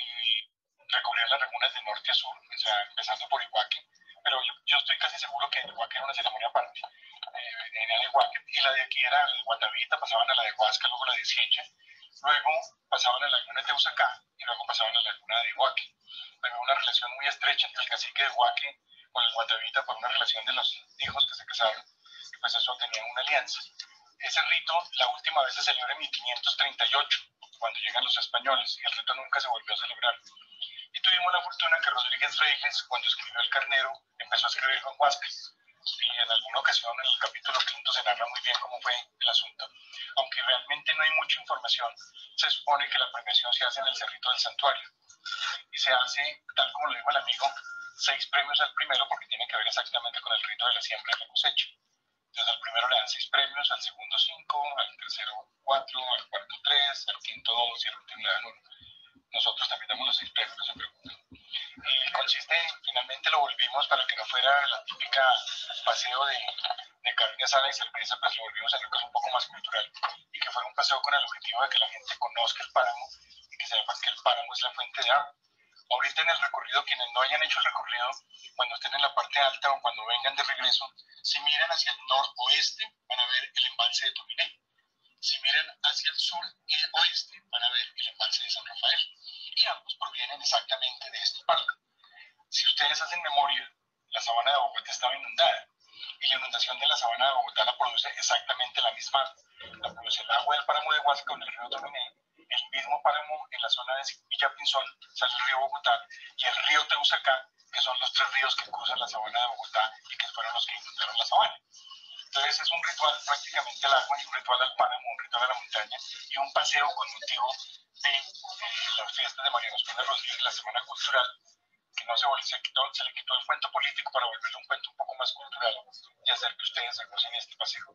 recorrían las lagunas de norte a sur, o sea, empezando por Iguaque, pero yo estoy casi seguro que en Iguaque era una ceremonia aparte. Venían a Iguaque y la de aquí era la de Guatavita, pasaban a la de Huasca, luego la de Siecha, luego pasaban a la laguna de Teuzacá y luego pasaban a la laguna de Iguaque. Había una relación muy estrecha entre el cacique de Iguaque con el Guatavita por una relación de los hijos que se casaron, y pues eso tenían una alianza. Ese rito, la última vez se celebra en 1538, cuando llegan los españoles, y el rito nunca se volvió a celebrar. Y tuvimos la fortuna que Rodríguez Reyes, cuando escribió El Carnero, empezó a escribir con Huasca. Y en alguna ocasión, en el capítulo quinto, se narra muy bien cómo fue el asunto. Aunque realmente no hay mucha información, se supone que la premiación se hace en el Cerrito del Santuario. Y se hace, tal como lo dijo el amigo, 6 premios al primero, porque tiene que ver exactamente con el rito de la siembra y la cosecha. Entonces al primero le dan 6 premios, al segundo 5, al tercero 4, al cuarto 3, al quinto 2 y al último le dan 1. Nosotros también damos los 6 premios, no se preocupen. Y consiste, finalmente lo volvimos para que no fuera la típica paseo de carne asada y cerveza, pues lo volvimos a hacer cosa un poco más cultural y que fuera un paseo con el objetivo de que la gente conozca el páramo y que sepa que el páramo es la fuente de agua. Ahorita en el recorrido, quienes no hayan hecho el recorrido, cuando estén en la parte alta o cuando vengan de regreso, si miran hacia el noroeste, van a ver el embalse de Tominé. Si miran hacia el sur y el oeste, van a ver el embalse de San Rafael. Y ambos provienen exactamente de este páramo. Si ustedes hacen memoria, la sabana de Bogotá estaba inundada. Y la inundación de la sabana de Bogotá la produce exactamente la misma. La produce el agua del páramo de Huasca con el río Tominé, el mismo páramo en la zona de Villa Pinzón, sale el río Bogotá, y el río Teuzacá, que son los 3 ríos que cruzan la sabana de Bogotá y que fueron los que inundaron la sabana. Entonces es un ritual prácticamente al agua y un ritual al páramo, un ritual a la montaña y un paseo con motivo de las fiestas de Mariano Escobar Rodríguez, la Semana Cultural, que no se le quitó el cuento político para volverle un cuento un poco más cultural y hacer que ustedes se gocen este paseo.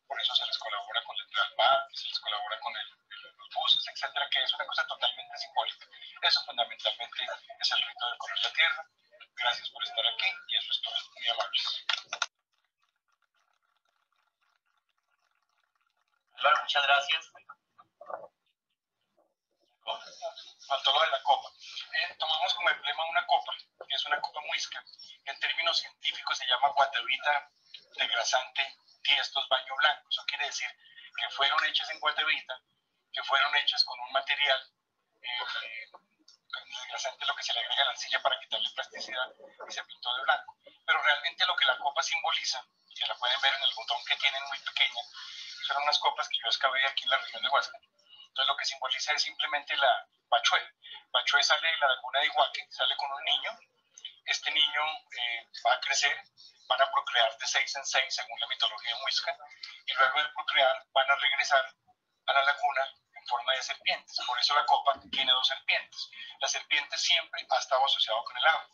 Por eso se les colabora con la entrada al mar, se les colabora con los buses, etcétera, que es una cosa totalmente simbólica. Eso fundamentalmente es el rito de correr la tierra. Gracias por estar aquí y eso es todo. Muy amables. Claro, muchas gracias. Faltó lo de la copa. Tomamos como emblema una copa, que es una copa muisca. En términos científicos se llama Guatavita degrasante tiestos baño blanco. Eso quiere decir que fueron hechas en Guatavita, que fueron hechas con un material desgrasante, lo que se le agrega a la arcilla para quitarle plasticidad, y se pintó de blanco. Pero realmente lo que la copa simboliza, que la pueden ver en el botón que tienen muy pequeña, son unas copas que yo excavé aquí en la región de Huasca. Entonces lo que simboliza es simplemente la Pachué. Pachué sale de la laguna de Iguaque, sale con un niño. Este niño va a crecer, van a procrear de 6 en 6 según la mitología muisca, y luego de procrear van a regresar a la laguna en forma de serpientes. Por eso la copa tiene 2 serpientes. La serpiente siempre ha estado asociada con el agua.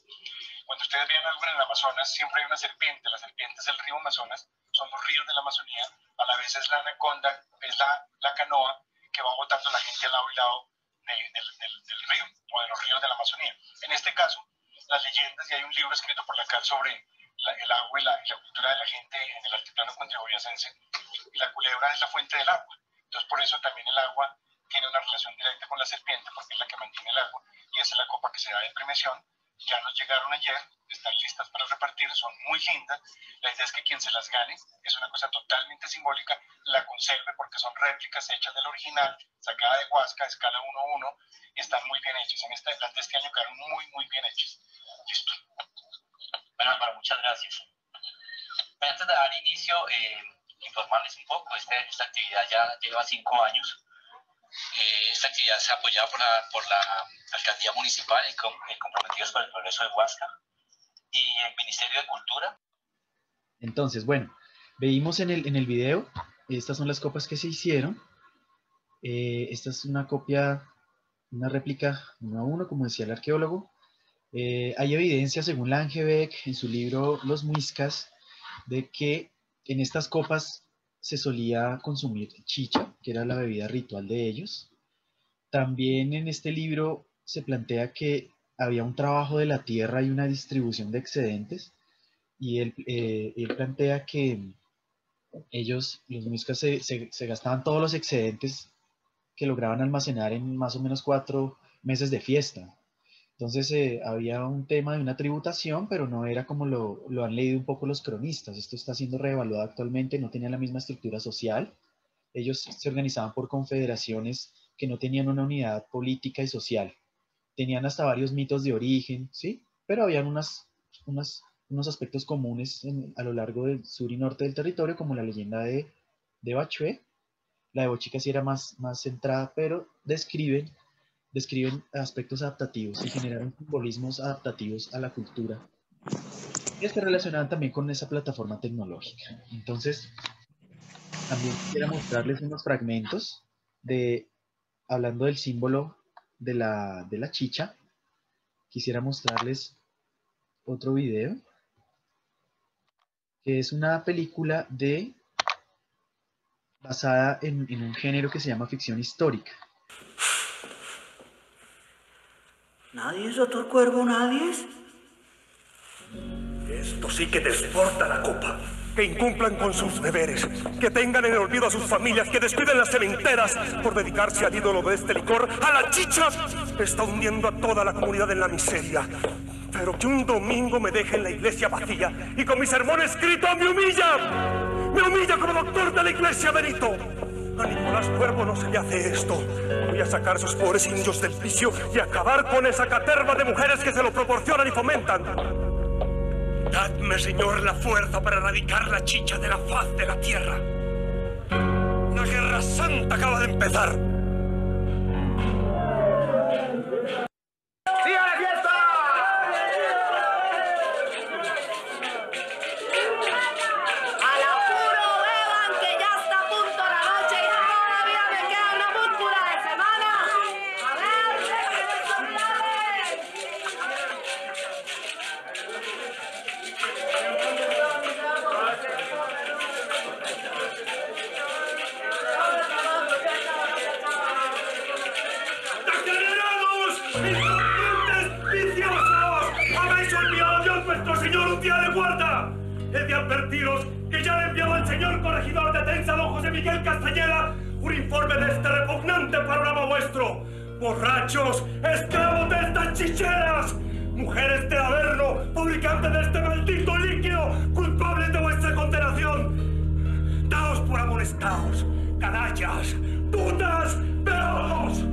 Cuando ustedes vean algo en el Amazonas, siempre hay una serpiente. La serpiente es el río Amazonas, son los ríos de la Amazonía. A la vez es la anaconda, es la canoa que va botando la gente al lado y lado del río o de los ríos de la Amazonía. En este caso, las leyendas, y hay un libro escrito por Lacan sobre el agua y la cultura de la gente en el altiplano cundiboyacense, y la culebra es la fuente del agua. Entonces, por eso también el agua tiene una relación directa con la serpiente, porque es la que mantiene el agua, y esa es la copa que se da de premiación. Ya nos llegaron ayer, están listas para repartir, son muy lindas. La idea es que quien se las gane, es una cosa totalmente simbólica, la conserve porque son réplicas hechas del original, sacada de Huasca, escala 1:1, y están muy bien hechas. Las de este año quedaron muy, muy bien hechas. Listo. Bueno, Álvaro, muchas gracias. Pero antes de dar inicio, informarles un poco, esta actividad ya lleva 5 años. Esta actividad se ha apoyado por la Alcaldía Municipal y Comprometidos por el Progreso de Huasca y el Ministerio de Cultura. Entonces, bueno, veímos en el video, estas son las copas que se hicieron. Esta es una copia, una réplica 1:1, como decía el arqueólogo. Hay evidencia, según la Langebeck, en su libro Los Muiscas, de que en estas copas se solía consumir chicha, que era la bebida ritual de ellos. También en este libro se plantea que había un trabajo de la tierra y una distribución de excedentes, y él plantea que ellos, los muiscas, se gastaban todos los excedentes que lograban almacenar en más o menos 4 meses de fiesta. Entonces había un tema de una tributación, pero no era como lo han leído un poco los cronistas. Esto está siendo reevaluado actualmente, no tenía la misma estructura social. Ellos se organizaban por confederaciones que no tenían una unidad política y social. Tenían hasta varios mitos de origen, ¿sí? Pero habían unos aspectos comunes a lo largo del sur y norte del territorio, como la leyenda de Bachué. La de Bochica sí era más centrada, pero describen aspectos adaptativos y generaron simbolismos adaptativos a la cultura, que se relacionaban también con esa plataforma tecnológica. Entonces, también quisiera mostrarles unos fragmentos hablando del símbolo de la chicha. Quisiera mostrarles otro video, que es una película basada en un género que se llama ficción histórica. ¿Nadie, doctor Cuervo, nadie? Esto sí que desborda la copa. Que incumplan con sus deberes, que tengan en el olvido a sus familias, que descuiden las cementeras por dedicarse al ídolo de este licor, a la chicha. Está hundiendo a toda la comunidad en la miseria. Pero que un domingo me dejen la iglesia vacía y con mi sermón escrito me humilla. Me humilla como doctor de la iglesia, Benito. A Nicolás Cuervo no se le hace esto. Voy a sacar a esos pobres indios del vicio y acabar con esa caterva de mujeres que se lo proporcionan y fomentan. Dadme, Señor, la fuerza para erradicar la chicha de la faz de la tierra. La guerra santa acaba de empezar. ¡Siga la fiesta! ¡Al apuro, beban, que ya está a punto la noche y todavía me queda una múscula de semana! ¡A ver, déjenme soñar! Chicha. He de advertiros que ya le enviaba al señor corregidor de Tensa, don José Miguel Castañeda, un informe de este repugnante panorama vuestro. Borrachos, esclavos de estas chicheras, mujeres del Averno, fabricantes de este maldito líquido, culpables de vuestra condenación. Daos por amonestados, canallas, putas, perros.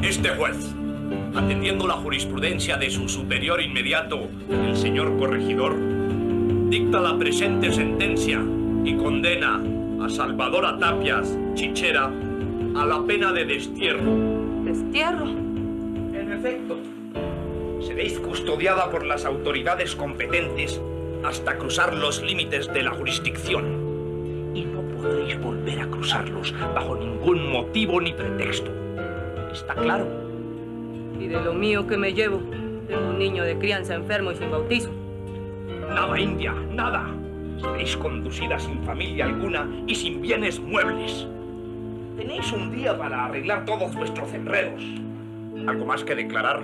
Este juez, atendiendo la jurisprudencia de su superior inmediato, el señor corregidor, dicta la presente sentencia y condena a Salvadora Tapias, chichera, a la pena de destierro. ¿Destierro? En efecto, seréis custodiada por las autoridades competentes hasta cruzar los límites de la jurisdicción y no podréis volver a cruzarlos bajo ningún motivo ni pretexto. ¿Está claro? Y de lo mío que me llevo, tengo un niño de crianza enfermo y sin bautizo. Nada, India, nada. Seréis conducida sin familia alguna y sin bienes muebles. Tenéis un día para arreglar todos vuestros enredos. ¿Algo más que declarar?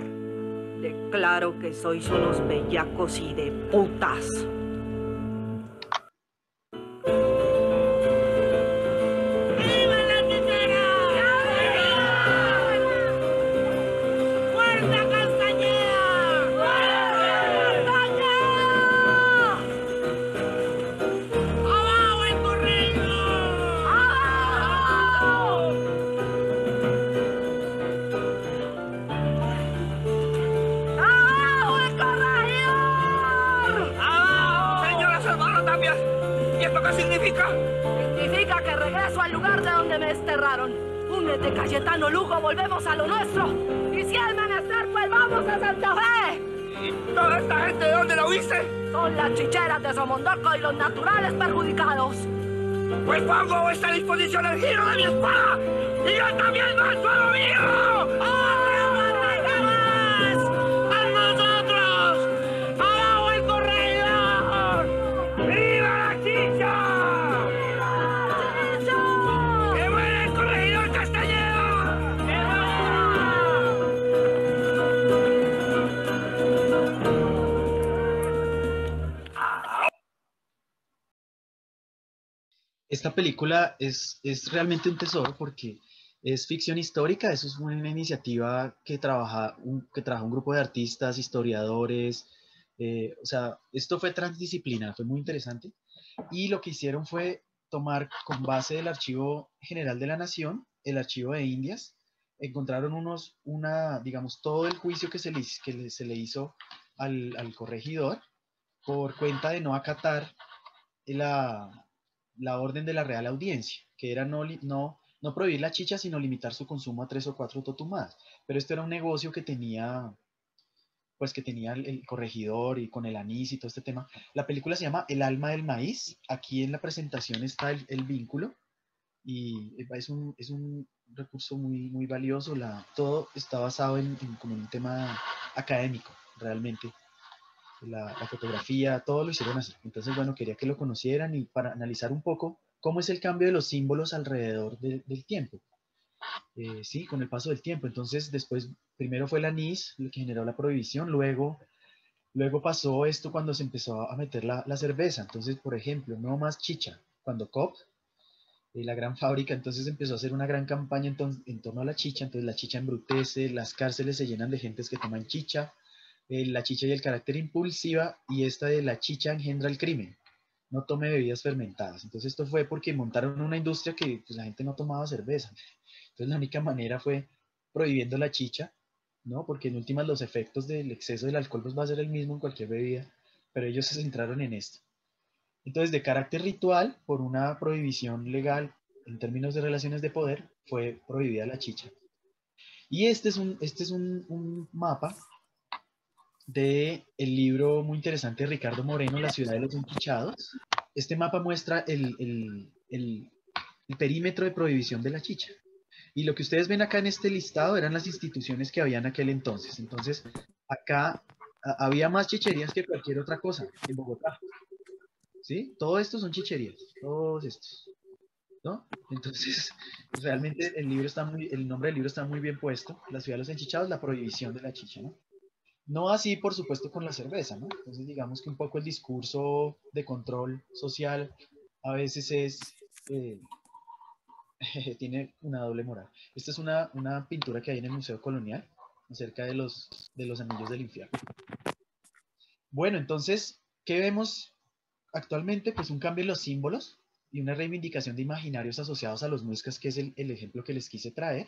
Declaro que sois unos bellacos y de putas. Significa que regreso al lugar de donde me desterraron. Únete, Cayetano Lugo, volvemos a lo nuestro. Y si es menester, pues vamos a Santa Fe. ¿Y toda esta gente de dónde la oíste? Son las chicheras de Somondoco y los naturales perjudicados. Pues pongo a vuestra disposición el giro de mi espada. Y yo también mato a lo mío. Esta película es realmente un tesoro porque es ficción histórica. Eso es una iniciativa que trabaja un grupo de artistas, historiadores. O sea, esto fue transdisciplinar, fue muy interesante. Y lo que hicieron fue tomar con base del Archivo General de la Nación, el Archivo de Indias, encontraron digamos, todo el juicio que se le hizo al corregidor por cuenta de no acatar la orden de la Real Audiencia, que era no prohibir la chicha, sino limitar su consumo a 3 o 4 totumadas. Pero esto era un negocio que tenía el corregidor y con el anís y todo este tema. La película se llama El alma del maíz. Aquí en la presentación está el vínculo y es un recurso muy, muy valioso. Todo está basado como en un tema académico, realmente. La fotografía, todo lo hicieron así. Entonces, bueno, quería que lo conocieran y para analizar un poco cómo es el cambio de los símbolos alrededor del tiempo. Sí, con el paso del tiempo. Entonces, primero fue el anís, lo que generó la prohibición, luego pasó esto cuando se empezó a meter la cerveza. Entonces, por ejemplo, no más chicha. Cuando COP, la gran fábrica, entonces empezó a hacer una gran campaña en torno a la chicha. Entonces, la chicha embrutece, las cárceles se llenan de gentes que toman chicha. La chicha y el carácter impulsiva, y esta de la chicha engendra el crimen. No tome bebidas fermentadas. Entonces esto fue porque montaron una industria que pues, la gente no tomaba cerveza. Entonces la única manera fue prohibiendo la chicha, ¿no? Porque en últimas los efectos del exceso del alcohol pues, va a ser el mismo en cualquier bebida, pero ellos se centraron en esto. Entonces de carácter ritual, por una prohibición legal en términos de relaciones de poder, fue prohibida la chicha. Y este es un mapa del libro muy interesante de Ricardo Moreno, La ciudad de los enchichados. Este mapa muestra el perímetro de prohibición de la chicha. Y lo que ustedes ven acá en este listado eran las instituciones que había en aquel entonces. Entonces, acá había más chicherías que cualquier otra cosa en Bogotá. ¿Sí? Todo esto son chicherías, todos estos. ¿no? Entonces, realmente el nombre del libro está muy bien puesto, La ciudad de los enchichados, la prohibición de la chicha, ¿no? No así, por supuesto, con la cerveza, ¿no? Entonces, digamos que un poco el discurso de control social a veces eh, tiene una doble moral. Esta es una pintura que hay en el Museo Colonial acerca de los anillos del infierno. Bueno, entonces, ¿qué vemos actualmente? Pues un cambio en los símbolos y una reivindicación de imaginarios asociados a los muiscas, que es el ejemplo que les quise traer.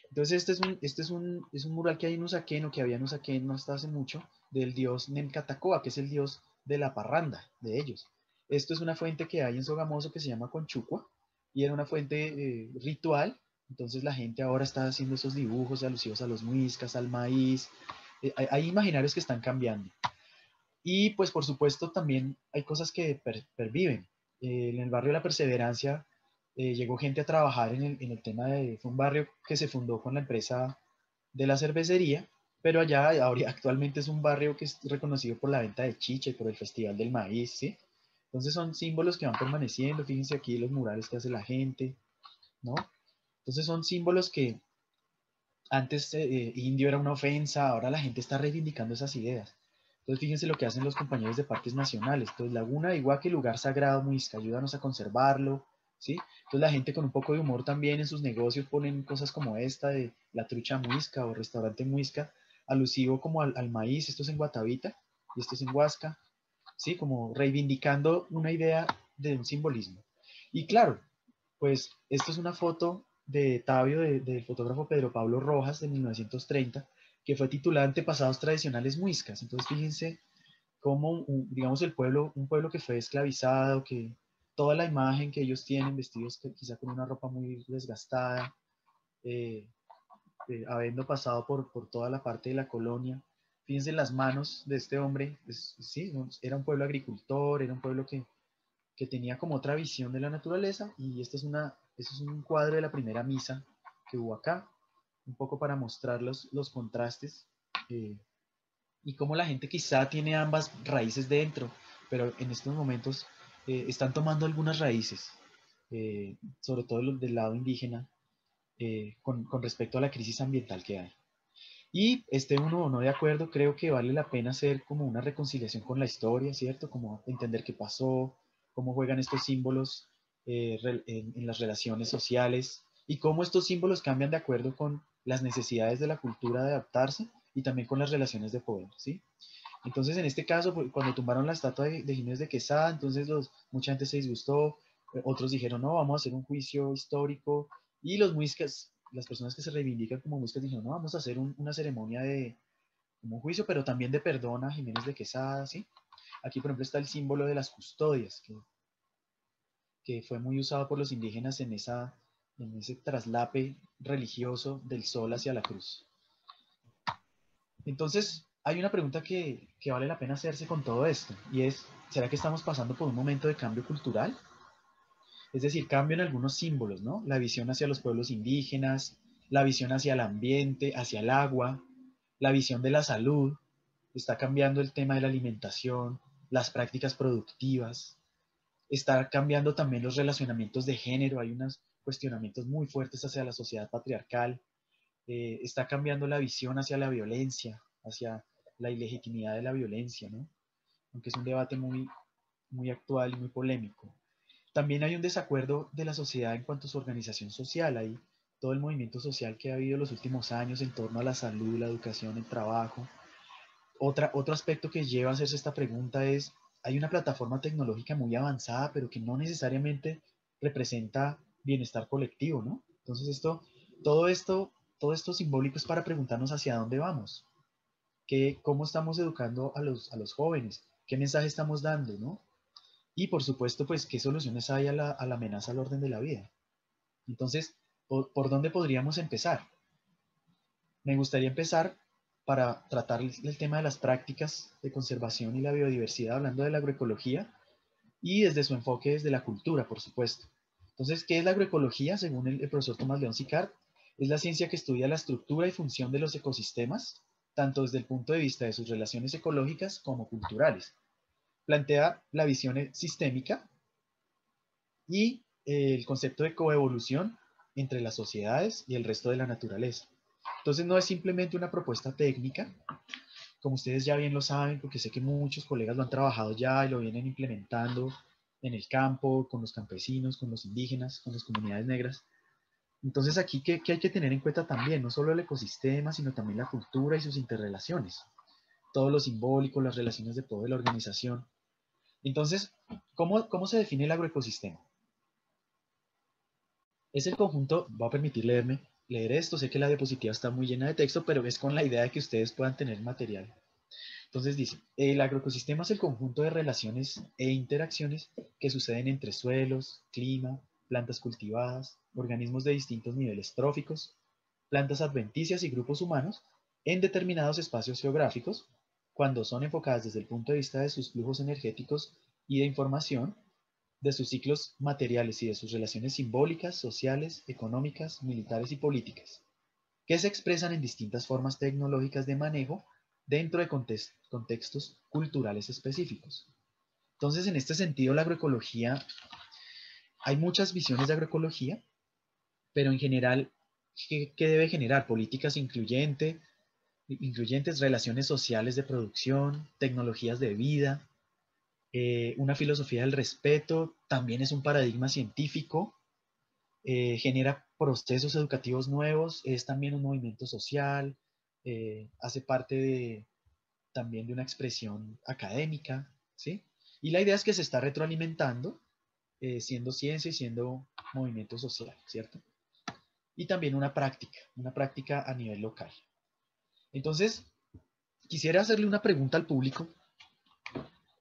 Entonces, es un mural que hay en Usaquén, o que había en Usaquén no hasta hace mucho, del dios Nemcatacoa, que es el dios de la parranda de ellos. Esto es una fuente que hay en Sogamoso que se llama Conchucua, y era una fuente ritual. Entonces la gente ahora está haciendo esos dibujos alusivos a los muiscas, al maíz. Hay imaginarios que están cambiando. Y pues por supuesto también hay cosas que perviven. En el barrio de La Perseverancia llegó gente a trabajar en el tema de... Fue un barrio que se fundó con la empresa de la cervecería, pero allá ahora, actualmente es un barrio que es reconocido por la venta de chicha y por el Festival del Maíz, ¿sí? Entonces son símbolos que van permaneciendo. Fíjense aquí los murales que hace la gente, ¿no? Entonces son símbolos que antes indio era una ofensa, ahora la gente está reivindicando esas ideas. Entonces fíjense lo que hacen los compañeros de parques nacionales. Entonces Laguna, igual que lugar sagrado Muisca, ayúdanos a conservarlo, ¿sí? Entonces la gente con un poco de humor también en sus negocios ponen cosas como esta de la trucha Muisca o restaurante Muisca, alusivo como al maíz. Esto es en Guatavita y esto es en Huasca, ¿sí? Como reivindicando una idea de un simbolismo. Y claro, pues esto es una foto de Tabio, del fotógrafo Pedro Pablo Rojas, de 1930, que fue titulada Antepasados Tradicionales Muiscas. Entonces fíjense cómo, digamos, un pueblo que fue esclavizado, que toda la imagen que ellos tienen, vestidos quizá con una ropa muy desgastada, eh, habiendo pasado por toda la parte de la colonia. Fíjense las manos de este hombre, pues, sí, era un pueblo agricultor, era un pueblo que tenía como otra visión de la naturaleza. Y esto es un cuadro de la primera misa que hubo acá, un poco para mostrar los contrastes, eh, y cómo la gente quizá tiene ambas raíces dentro, pero en estos momentos están tomando algunas raíces, sobre todo los del lado indígena, con respecto a la crisis ambiental que hay. Y uno o no de acuerdo, creo que vale la pena hacer como una reconciliación con la historia, ¿cierto? Como entender qué pasó, cómo juegan estos símbolos en las relaciones sociales, y cómo estos símbolos cambian de acuerdo con las necesidades de la cultura de adaptarse y también con las relaciones de poder, ¿sí? Entonces, en este caso, pues, cuando tumbaron la estatua de Jiménez de Quesada, entonces mucha gente se disgustó, otros dijeron, no, vamos a hacer un juicio histórico, y los muiscas, las personas que se reivindican como muiscas, dijeron, no, vamos a hacer una ceremonia de como un juicio, pero también de perdón a Jiménez de Quesada, ¿sí? Aquí, por ejemplo, está el símbolo de las custodias, que fue muy usado por los indígenas en ese traslape religioso del sol hacia la cruz. Entonces, hay una pregunta que vale la pena hacerse con todo esto, y es, ¿será que estamos pasando por un momento de cambio cultural? Es decir, cambio en algunos símbolos, ¿no? La visión hacia los pueblos indígenas, la visión hacia el ambiente, hacia el agua, la visión de la salud. Está cambiando el tema de la alimentación, las prácticas productivas. Está cambiando también los relacionamientos de género. Hay unos cuestionamientos muy fuertes hacia la sociedad patriarcal. Está cambiando la visión hacia la violencia, hacia la ilegitimidad de la violencia, ¿no? Aunque es un debate muy, muy actual y muy polémico. También hay un desacuerdo de la sociedad en cuanto a su organización social. Hay todo el movimiento social que ha habido en los últimos años en torno a la salud, la educación, el trabajo. Otro aspecto que lleva a hacerse esta pregunta es, hay una plataforma tecnológica muy avanzada, pero que no necesariamente representa bienestar colectivo, ¿no? Entonces todo esto, todo esto simbólico es para preguntarnos hacia dónde vamos, cómo estamos educando a los jóvenes, qué mensaje estamos dando, ¿no? Y por supuesto, pues, qué soluciones hay a la amenaza al orden de la vida. Entonces, ¿por dónde podríamos empezar? Me gustaría empezar para tratar el tema de las prácticas de conservación y la biodiversidad, hablando de la agroecología y desde su enfoque desde la cultura, por supuesto. Entonces, ¿qué es la agroecología? Según el profesor Tomás León Sicard, es la ciencia que estudia la estructura y función de los ecosistemas, tanto desde el punto de vista de sus relaciones ecológicas como culturales. Plantea la visión sistémica y el concepto de coevolución entre las sociedades y el resto de la naturaleza. Entonces no es simplemente una propuesta técnica, como ustedes ya bien lo saben, porque sé que muchos colegas lo han trabajado ya y lo vienen implementando en el campo, con los campesinos, con los indígenas, con las comunidades negras. Entonces aquí, ¿qué hay que tener en cuenta también? No solo el ecosistema, sino también la cultura y sus interrelaciones. Todo lo simbólico, las relaciones de poder de la organización. Entonces, ¿cómo se define el agroecosistema? Es el conjunto, voy a permitir leer esto, sé que la diapositiva está muy llena de texto, pero es con la idea de que ustedes puedan tener material. Entonces dice, el agroecosistema es el conjunto de relaciones e interacciones que suceden entre suelos, clima, plantas cultivadas, organismos de distintos niveles tróficos, plantas adventicias y grupos humanos en determinados espacios geográficos, cuando son enfocadas desde el punto de vista de sus flujos energéticos y de información, de sus ciclos materiales y de sus relaciones simbólicas, sociales, económicas, militares y políticas, que se expresan en distintas formas tecnológicas de manejo dentro de contextos culturales específicos. Entonces, en este sentido, la agroecología, hay muchas visiones de agroecología, pero en general, ¿qué debe generar? Políticas incluyentes, relaciones sociales de producción, tecnologías de vida, una filosofía del respeto, también es un paradigma científico, genera procesos educativos nuevos, es también un movimiento social, hace parte también de una expresión académica, ¿sí? Y la idea es que se está retroalimentando, siendo ciencia y siendo movimiento social, ¿cierto? Y también una práctica a nivel local. Entonces, quisiera hacerle una pregunta al público.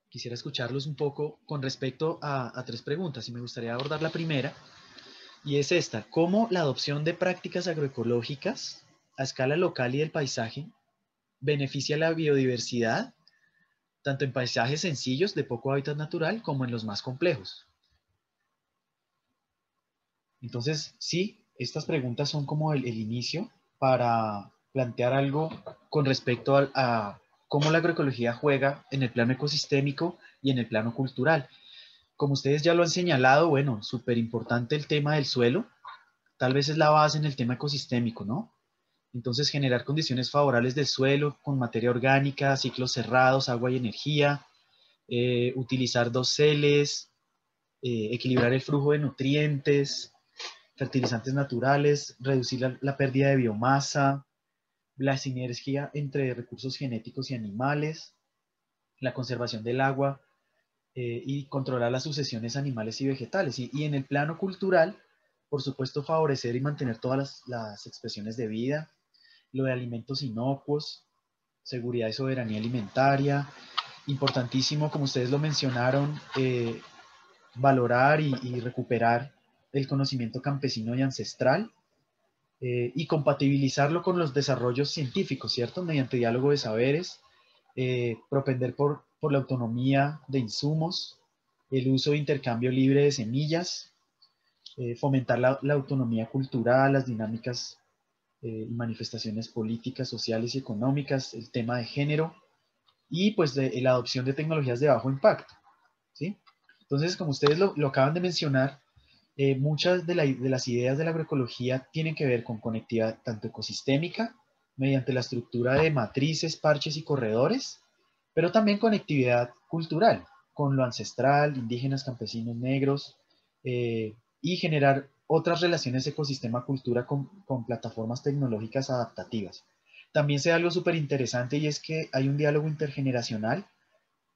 Quisiera escucharlos un poco con respecto a 3 preguntas y me gustaría abordar la primera, y es esta: ¿cómo la adopción de prácticas agroecológicas a escala local y del paisaje beneficia la biodiversidad, tanto en paisajes sencillos de poco hábitat natural como en los más complejos? Entonces, sí, estas preguntas son como el inicio para plantear algo con respecto a cómo la agroecología juega en el plano ecosistémico y en el plano cultural. Como ustedes ya lo han señalado, bueno, súper importante el tema del suelo, tal vez es la base en el tema ecosistémico, ¿no? Entonces, generar condiciones favorables del suelo con materia orgánica, ciclos cerrados, agua y energía, utilizar doseles, equilibrar el flujo de nutrientes, fertilizantes naturales, reducir la pérdida de biomasa, la sinergia entre recursos genéticos y animales, la conservación del agua y controlar las sucesiones animales y vegetales. Y en el plano cultural, por supuesto, favorecer y mantener todas las expresiones de vida, lo de alimentos inocuos, seguridad y soberanía alimentaria. Importantísimo, como ustedes lo mencionaron, valorar y recuperar el conocimiento campesino y ancestral, y compatibilizarlo con los desarrollos científicos, ¿cierto? Mediante diálogo de saberes, propender por la autonomía de insumos, el uso de intercambio libre de semillas, fomentar la autonomía cultural, las dinámicas y manifestaciones políticas, sociales y económicas, el tema de género y pues la adopción de tecnologías de bajo impacto, ¿sí? Entonces, como ustedes lo acaban de mencionar, muchas de las ideas de la agroecología tienen que ver con conectividad tanto ecosistémica, mediante la estructura de matrices, parches y corredores, pero también conectividad cultural, con lo ancestral, indígenas, campesinos, negros, y generar otras relaciones ecosistema-cultura con plataformas tecnológicas adaptativas. También se da algo súper interesante y es que hay un diálogo intergeneracional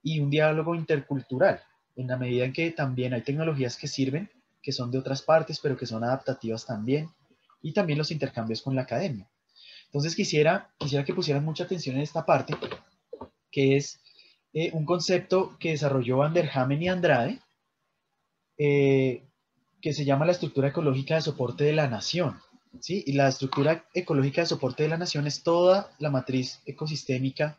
y un diálogo intercultural, en la medida en que también hay tecnologías que sirven, que son de otras partes, pero que son adaptativas también, y también los intercambios con la academia. Entonces quisiera que pusieran mucha atención en esta parte, que es un concepto que desarrolló Van der Hamen y Andrade, que se llama la estructura ecológica de soporte de la nación, ¿sí? Y la estructura ecológica de soporte de la nación es toda la matriz ecosistémica,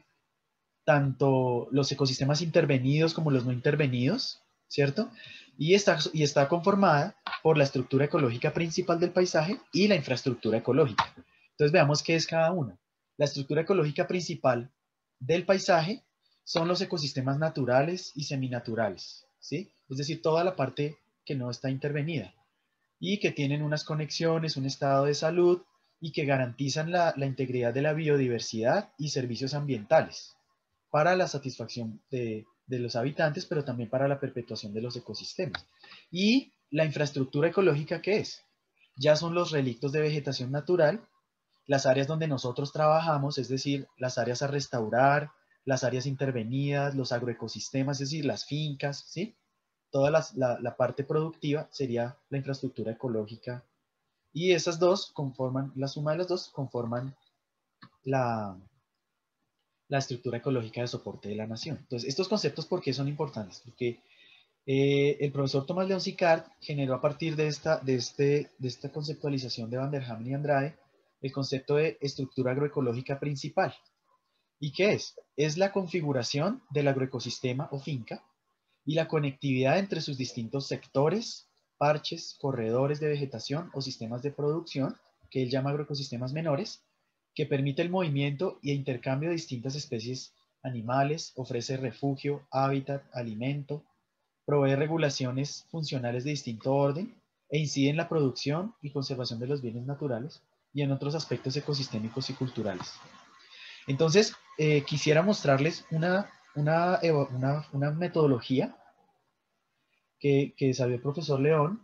tanto los ecosistemas intervenidos como los no intervenidos, ¿cierto? Y está conformada por la estructura ecológica principal del paisaje y la infraestructura ecológica. Entonces veamos qué es cada una. La estructura ecológica principal del paisaje son los ecosistemas naturales y seminaturales, ¿sí? Es decir, toda la parte que no está intervenida y que tienen unas conexiones, un estado de salud y que garantizan la integridad de la biodiversidad y servicios ambientales para la satisfacción de los habitantes, pero también para la perpetuación de los ecosistemas. Y la infraestructura ecológica, ¿qué es? Ya son los relictos de vegetación natural, las áreas donde nosotros trabajamos, es decir, las áreas a restaurar, las áreas intervenidas, los agroecosistemas, es decir, las fincas, ¿sí? Toda la parte productiva sería la infraestructura ecológica. Y esas dos conforman, la suma de las dos conforman la estructura ecológica de soporte de la nación. Entonces, estos conceptos, ¿por qué son importantes? Porque el profesor Tomás León Sicard generó a partir de esta conceptualización de Van der Hamen y Andrade el concepto de estructura agroecológica principal. ¿Y qué es? Es la configuración del agroecosistema o finca y la conectividad entre sus distintos sectores, parches, corredores de vegetación o sistemas de producción, que él llama agroecosistemas menores, que permite el movimiento y intercambio de distintas especies animales, ofrece refugio, hábitat, alimento, provee regulaciones funcionales de distinto orden e incide en la producción y conservación de los bienes naturales y en otros aspectos ecosistémicos y culturales. Entonces, quisiera mostrarles una metodología que desarrolló el profesor León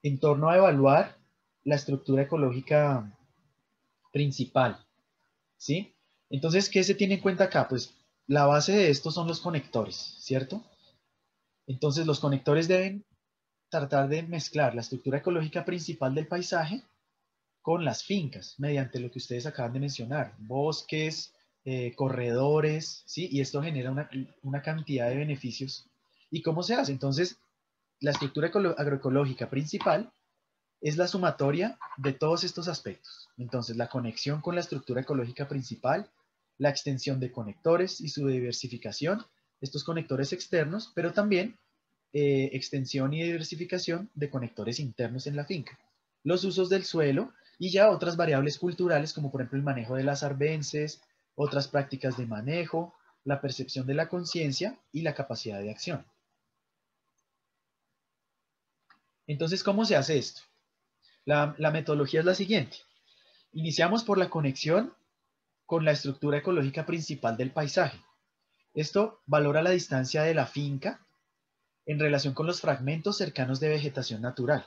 en torno a evaluar la estructura ecológica principal, ¿sí? Entonces, ¿qué se tiene en cuenta acá? Pues la base de esto son los conectores, ¿cierto? Entonces, los conectores deben tratar de mezclar la estructura ecológica principal del paisaje con las fincas, mediante lo que ustedes acaban de mencionar, bosques, corredores, ¿sí? Y esto genera una cantidad de beneficios. ¿Y cómo se hace? Entonces, la estructura agroecológica principal es la sumatoria de todos estos aspectos. Entonces, la conexión con la estructura ecológica principal, la extensión de conectores y su diversificación, estos conectores externos, pero también extensión y diversificación de conectores internos en la finca, los usos del suelo y ya otras variables culturales como por ejemplo el manejo de las arbences, otras prácticas de manejo, la percepción de la conciencia y la capacidad de acción. Entonces, ¿cómo se hace esto? La metodología es la siguiente. Iniciamos por la conexión con la estructura ecológica principal del paisaje. Esto valora la distancia de la finca en relación con los fragmentos cercanos de vegetación natural.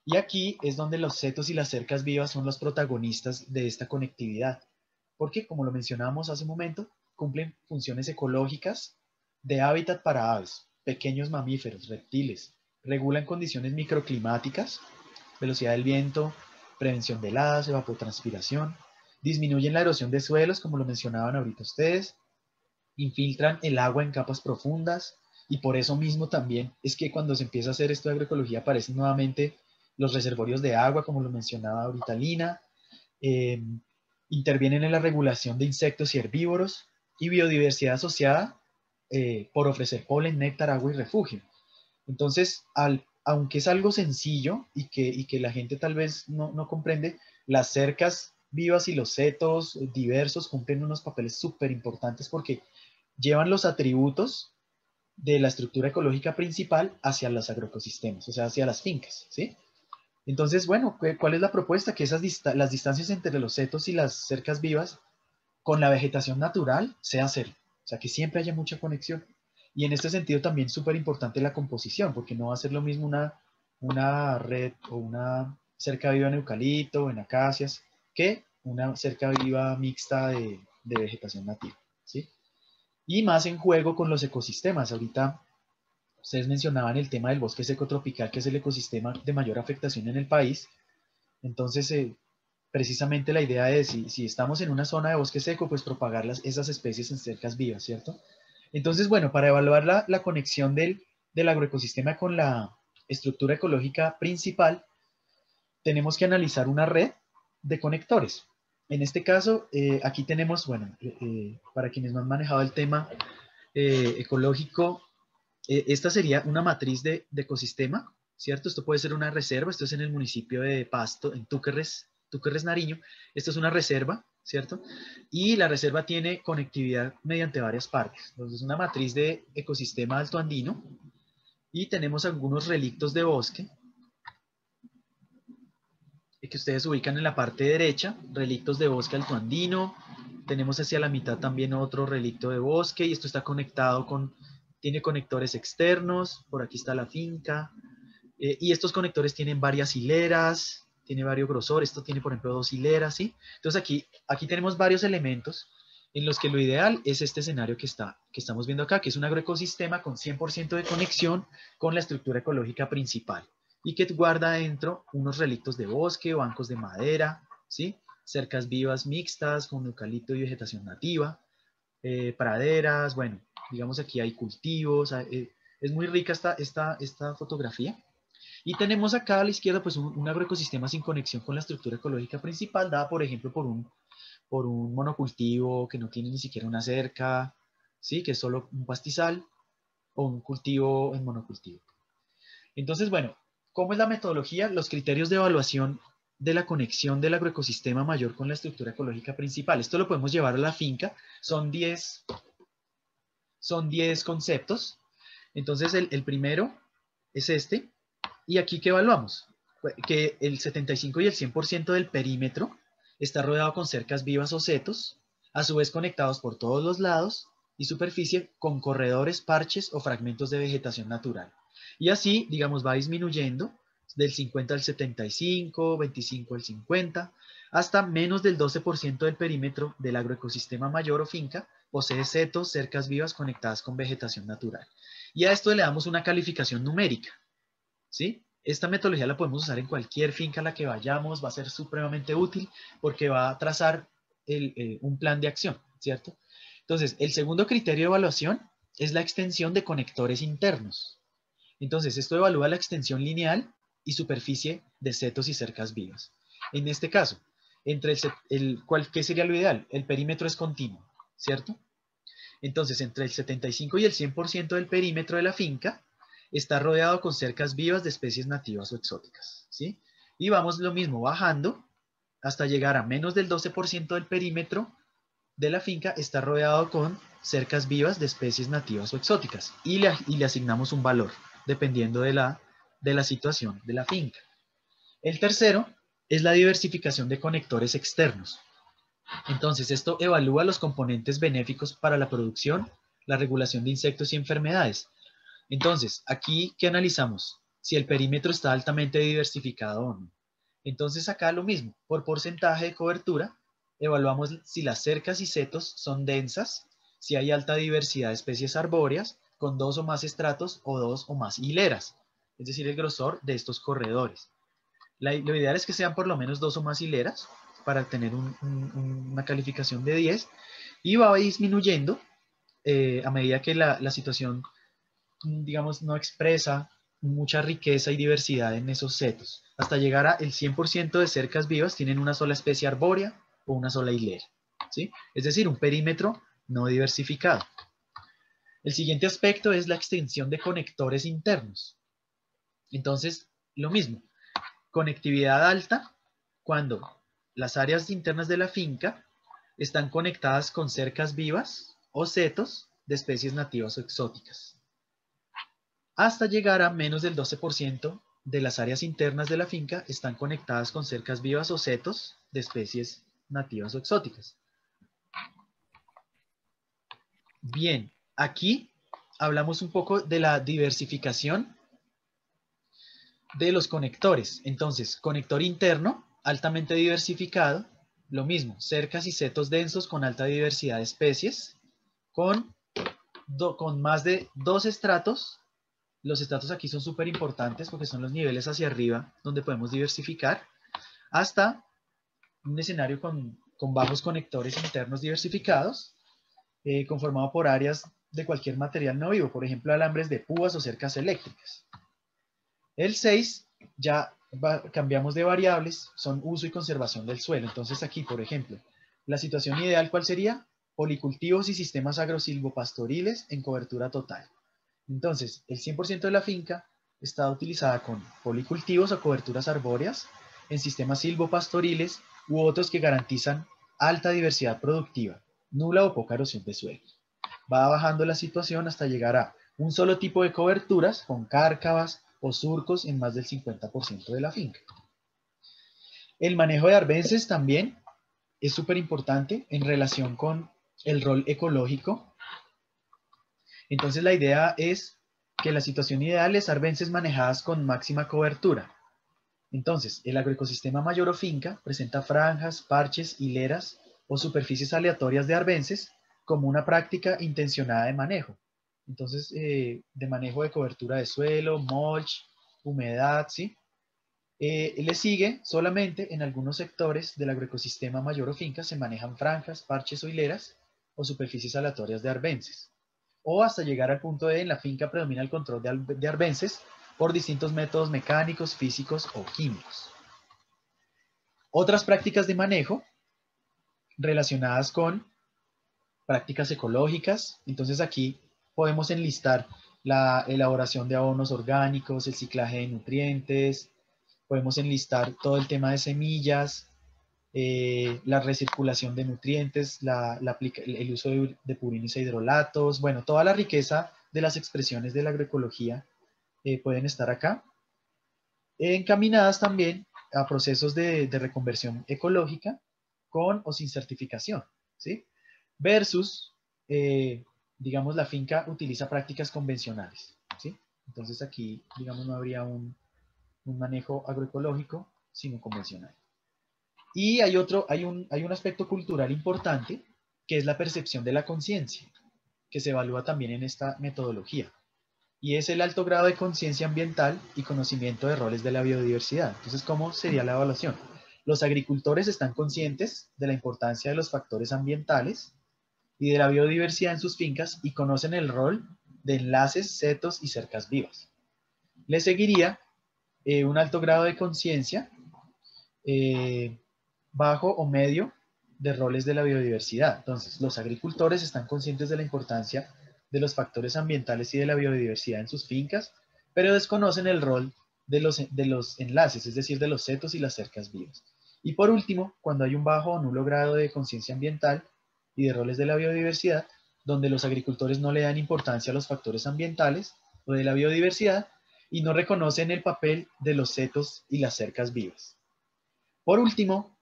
Y aquí es donde los setos y las cercas vivas son los protagonistas de esta conectividad, porque, como lo mencionábamos hace un momento, cumplen funciones ecológicas de hábitat para aves, pequeños mamíferos, reptiles, regulan condiciones microclimáticas, velocidad del viento, prevención de heladas, evapotranspiración, disminuyen la erosión de suelos, como lo mencionaban ahorita ustedes, infiltran el agua en capas profundas, y por eso mismo también es que cuando se empieza a hacer esto de agroecología aparecen nuevamente los reservorios de agua, como lo mencionaba ahorita Lina, intervienen en la regulación de insectos y herbívoros, y biodiversidad asociada por ofrecer polen, néctar, agua y refugio. Entonces, aunque es algo sencillo y que la gente tal vez no comprende, las cercas vivas y los setos diversos cumplen unos papeles súper importantes porque llevan los atributos de la estructura ecológica principal hacia los agroecosistemas, o sea, hacia las fincas, ¿sí? Entonces, bueno, ¿cuál es la propuesta? Que las distancias entre los setos y las cercas vivas con la vegetación natural sea cero, o sea, que siempre haya mucha conexión. Y en este sentido también súper importante la composición, porque no va a ser lo mismo una red o una cerca viva en eucalipto o en acacias que una cerca viva mixta de vegetación nativa, ¿sí? Y más en juego con los ecosistemas. Ahorita ustedes mencionaban el tema del bosque seco tropical, que es el ecosistema de mayor afectación en el país. Entonces, precisamente la idea es, si estamos en una zona de bosque seco, pues propagar esas especies en cercas vivas, ¿cierto? Entonces, bueno, para evaluar la conexión del agroecosistema con la estructura ecológica principal, tenemos que analizar una red de conectores. En este caso, aquí tenemos, bueno, para quienes no han manejado el tema ecológico, esta sería una matriz de ecosistema, ¿cierto? Esto puede ser una reserva, esto es en el municipio de Pasto, en Túquerres, Nariño. Esto es una reserva, ¿cierto? Y la reserva tiene conectividad mediante varias partes. Entonces, una matriz de ecosistema altoandino Y tenemos algunos relictos de bosque que ustedes ubican en la parte derecha, relictos de bosque altoandino. Tenemos hacia la mitad también otro relicto de bosque, y esto está conectado con, tiene conectores externos, por aquí está la finca, y estos conectores tienen varias hileras, tiene varios grosores, esto tiene por ejemplo 2 hileras, ¿sí? Entonces aquí tenemos varios elementos en los que lo ideal es este escenario que estamos viendo acá, que es un agroecosistema con 100% de conexión con la estructura ecológica principal, y que guarda dentro unos relictos de bosque, bancos de madera, ¿sí? Cercas vivas mixtas con eucalipto y vegetación nativa, praderas, bueno, digamos aquí hay cultivos, es muy rica esta fotografía. Y tenemos acá a la izquierda pues un agroecosistema sin conexión con la estructura ecológica principal, dada por ejemplo por un monocultivo que no tiene ni siquiera una cerca, ¿sí? Que es solo un pastizal, o un cultivo en monocultivo. Entonces, bueno, ¿cómo es la metodología? Los criterios de evaluación de la conexión del agroecosistema mayor con la estructura ecológica principal. Esto lo podemos llevar a la finca. Son 10 conceptos. Entonces, el primero es este. ¿Y aquí qué evaluamos? Que el 75 y el 100% del perímetro está rodeado con cercas vivas o setos, a su vez conectados por todos los lados, y superficie con corredores, parches o fragmentos de vegetación natural. Y así, digamos, va disminuyendo del 50 al 75, 25 al 50, hasta menos del 12% del perímetro del agroecosistema mayor o finca posee setos, cercas vivas conectadas con vegetación natural. Y a esto le damos una calificación numérica, ¿sí? Esta metodología la podemos usar en cualquier finca a la que vayamos, va a ser supremamente útil porque va a trazar un plan de acción, ¿cierto? Entonces, el segundo criterio de evaluación es la extensión de conectores internos. Entonces, esto evalúa la extensión lineal y superficie de setos y cercas vivas. En este caso, ¿qué sería lo ideal? El perímetro es continuo, ¿cierto? Entonces, entre el 75 y el 100% del perímetro de la finca está rodeado con cercas vivas de especies nativas o exóticas, ¿sí? Y vamos lo mismo, bajando hasta llegar a menos del 12% del perímetro de la finca está rodeado con cercas vivas de especies nativas o exóticas, y le asignamos un valor dependiendo de la situación de la finca. El tercero es la diversificación de conectores externos. Entonces, esto evalúa los componentes benéficos para la producción, la regulación de insectos y enfermedades. Entonces, aquí, ¿qué analizamos? Si el perímetro está altamente diversificado o no. Entonces, acá lo mismo, por porcentaje de cobertura, evaluamos si las cercas y setos son densas, si hay alta diversidad de especies arbóreas, con 2 o más estratos o 2 o más hileras, es decir, el grosor de estos corredores. Lo ideal es que sean por lo menos 2 o más hileras para tener una calificación de 10, y va disminuyendo a medida que la situación, digamos, no expresa mucha riqueza y diversidad en esos setos, hasta llegar a el 100% de cercas vivas tienen una sola especie arbórea o una sola hilera, ¿sí? Es decir, un perímetro no diversificado. El siguiente aspecto es la extensión de conectores internos. Entonces, lo mismo, conectividad alta cuando las áreas internas de la finca están conectadas con cercas vivas o setos de especies nativas o exóticas, hasta llegar a menos del 12% de las áreas internas de la finca están conectadas con cercas vivas o setos de especies nativas o exóticas. Bien, aquí hablamos un poco de la diversificación de los conectores. Entonces, conector interno, altamente diversificado, lo mismo, cercas y setos densos con alta diversidad de especies, con más de 2 estratos. Los estratos aquí son súper importantes porque son los niveles hacia arriba donde podemos diversificar, hasta un escenario con bajos conectores internos diversificados, conformado por áreas de cualquier material no vivo, por ejemplo, alambres de púas o cercas eléctricas. El 6, ya cambiamos de variables, son uso y conservación del suelo. Entonces aquí, por ejemplo, la situación ideal, ¿cuál sería? Policultivos y sistemas agrosilvopastoriles en cobertura total. Entonces, el 100% de la finca está utilizada con policultivos o coberturas arbóreas en sistemas silvopastoriles u otros que garantizan alta diversidad productiva, nula o poca erosión de suelo. Va bajando la situación hasta llegar a un solo tipo de coberturas con cárcavas o surcos en más del 50% de la finca. El manejo de arbences también es súper importante en relación con el rol ecológico. Entonces la idea es que la situación ideal es arbences manejadas con máxima cobertura. Entonces, el agroecosistema mayor o finca presenta franjas, parches, hileras o superficies aleatorias de arbences como una práctica intencionada de manejo. Entonces, de manejo de cobertura de suelo, mulch, humedad, ¿sí? Le sigue solamente en algunos sectores del agroecosistema mayor o finca se manejan franjas, parches o hileras o superficies aleatorias de arbences. O hasta llegar al punto de en la finca predomina el control de arbences por distintos métodos mecánicos, físicos o químicos. Otras prácticas de manejo relacionadas con prácticas ecológicas. Entonces aquí podemos enlistar la elaboración de abonos orgánicos, el ciclaje de nutrientes, podemos enlistar todo el tema de semillas, la recirculación de nutrientes, el uso de purinos e hidrolatos, bueno, toda la riqueza de las expresiones de la agroecología pueden estar acá, encaminadas también a procesos de reconversión ecológica con o sin certificación, ¿sí? Versus, digamos, la finca utiliza prácticas convencionales, ¿sí? Entonces aquí, digamos, no habría un manejo agroecológico, sino convencional. Y hay un aspecto cultural importante, que es la percepción de la conciencia, que se evalúa también en esta metodología. Y es el alto grado de conciencia ambiental y conocimiento de roles de la biodiversidad. Entonces, ¿cómo sería la evaluación? Los agricultores están conscientes de la importancia de los factores ambientales y de la biodiversidad en sus fincas y conocen el rol de enlaces, setos y cercas vivas. Le seguiría un alto grado de conciencia, bajo o medio de roles de la biodiversidad. Entonces, los agricultores están conscientes de la importancia de los factores ambientales y de la biodiversidad en sus fincas, pero desconocen el rol de los enlaces, es decir, de los setos y las cercas vivas. Y por último, cuando hay un bajo o nulo grado de conciencia ambiental y de roles de la biodiversidad, donde los agricultores no le dan importancia a los factores ambientales o de la biodiversidad y no reconocen el papel de los setos y las cercas vivas. Por último,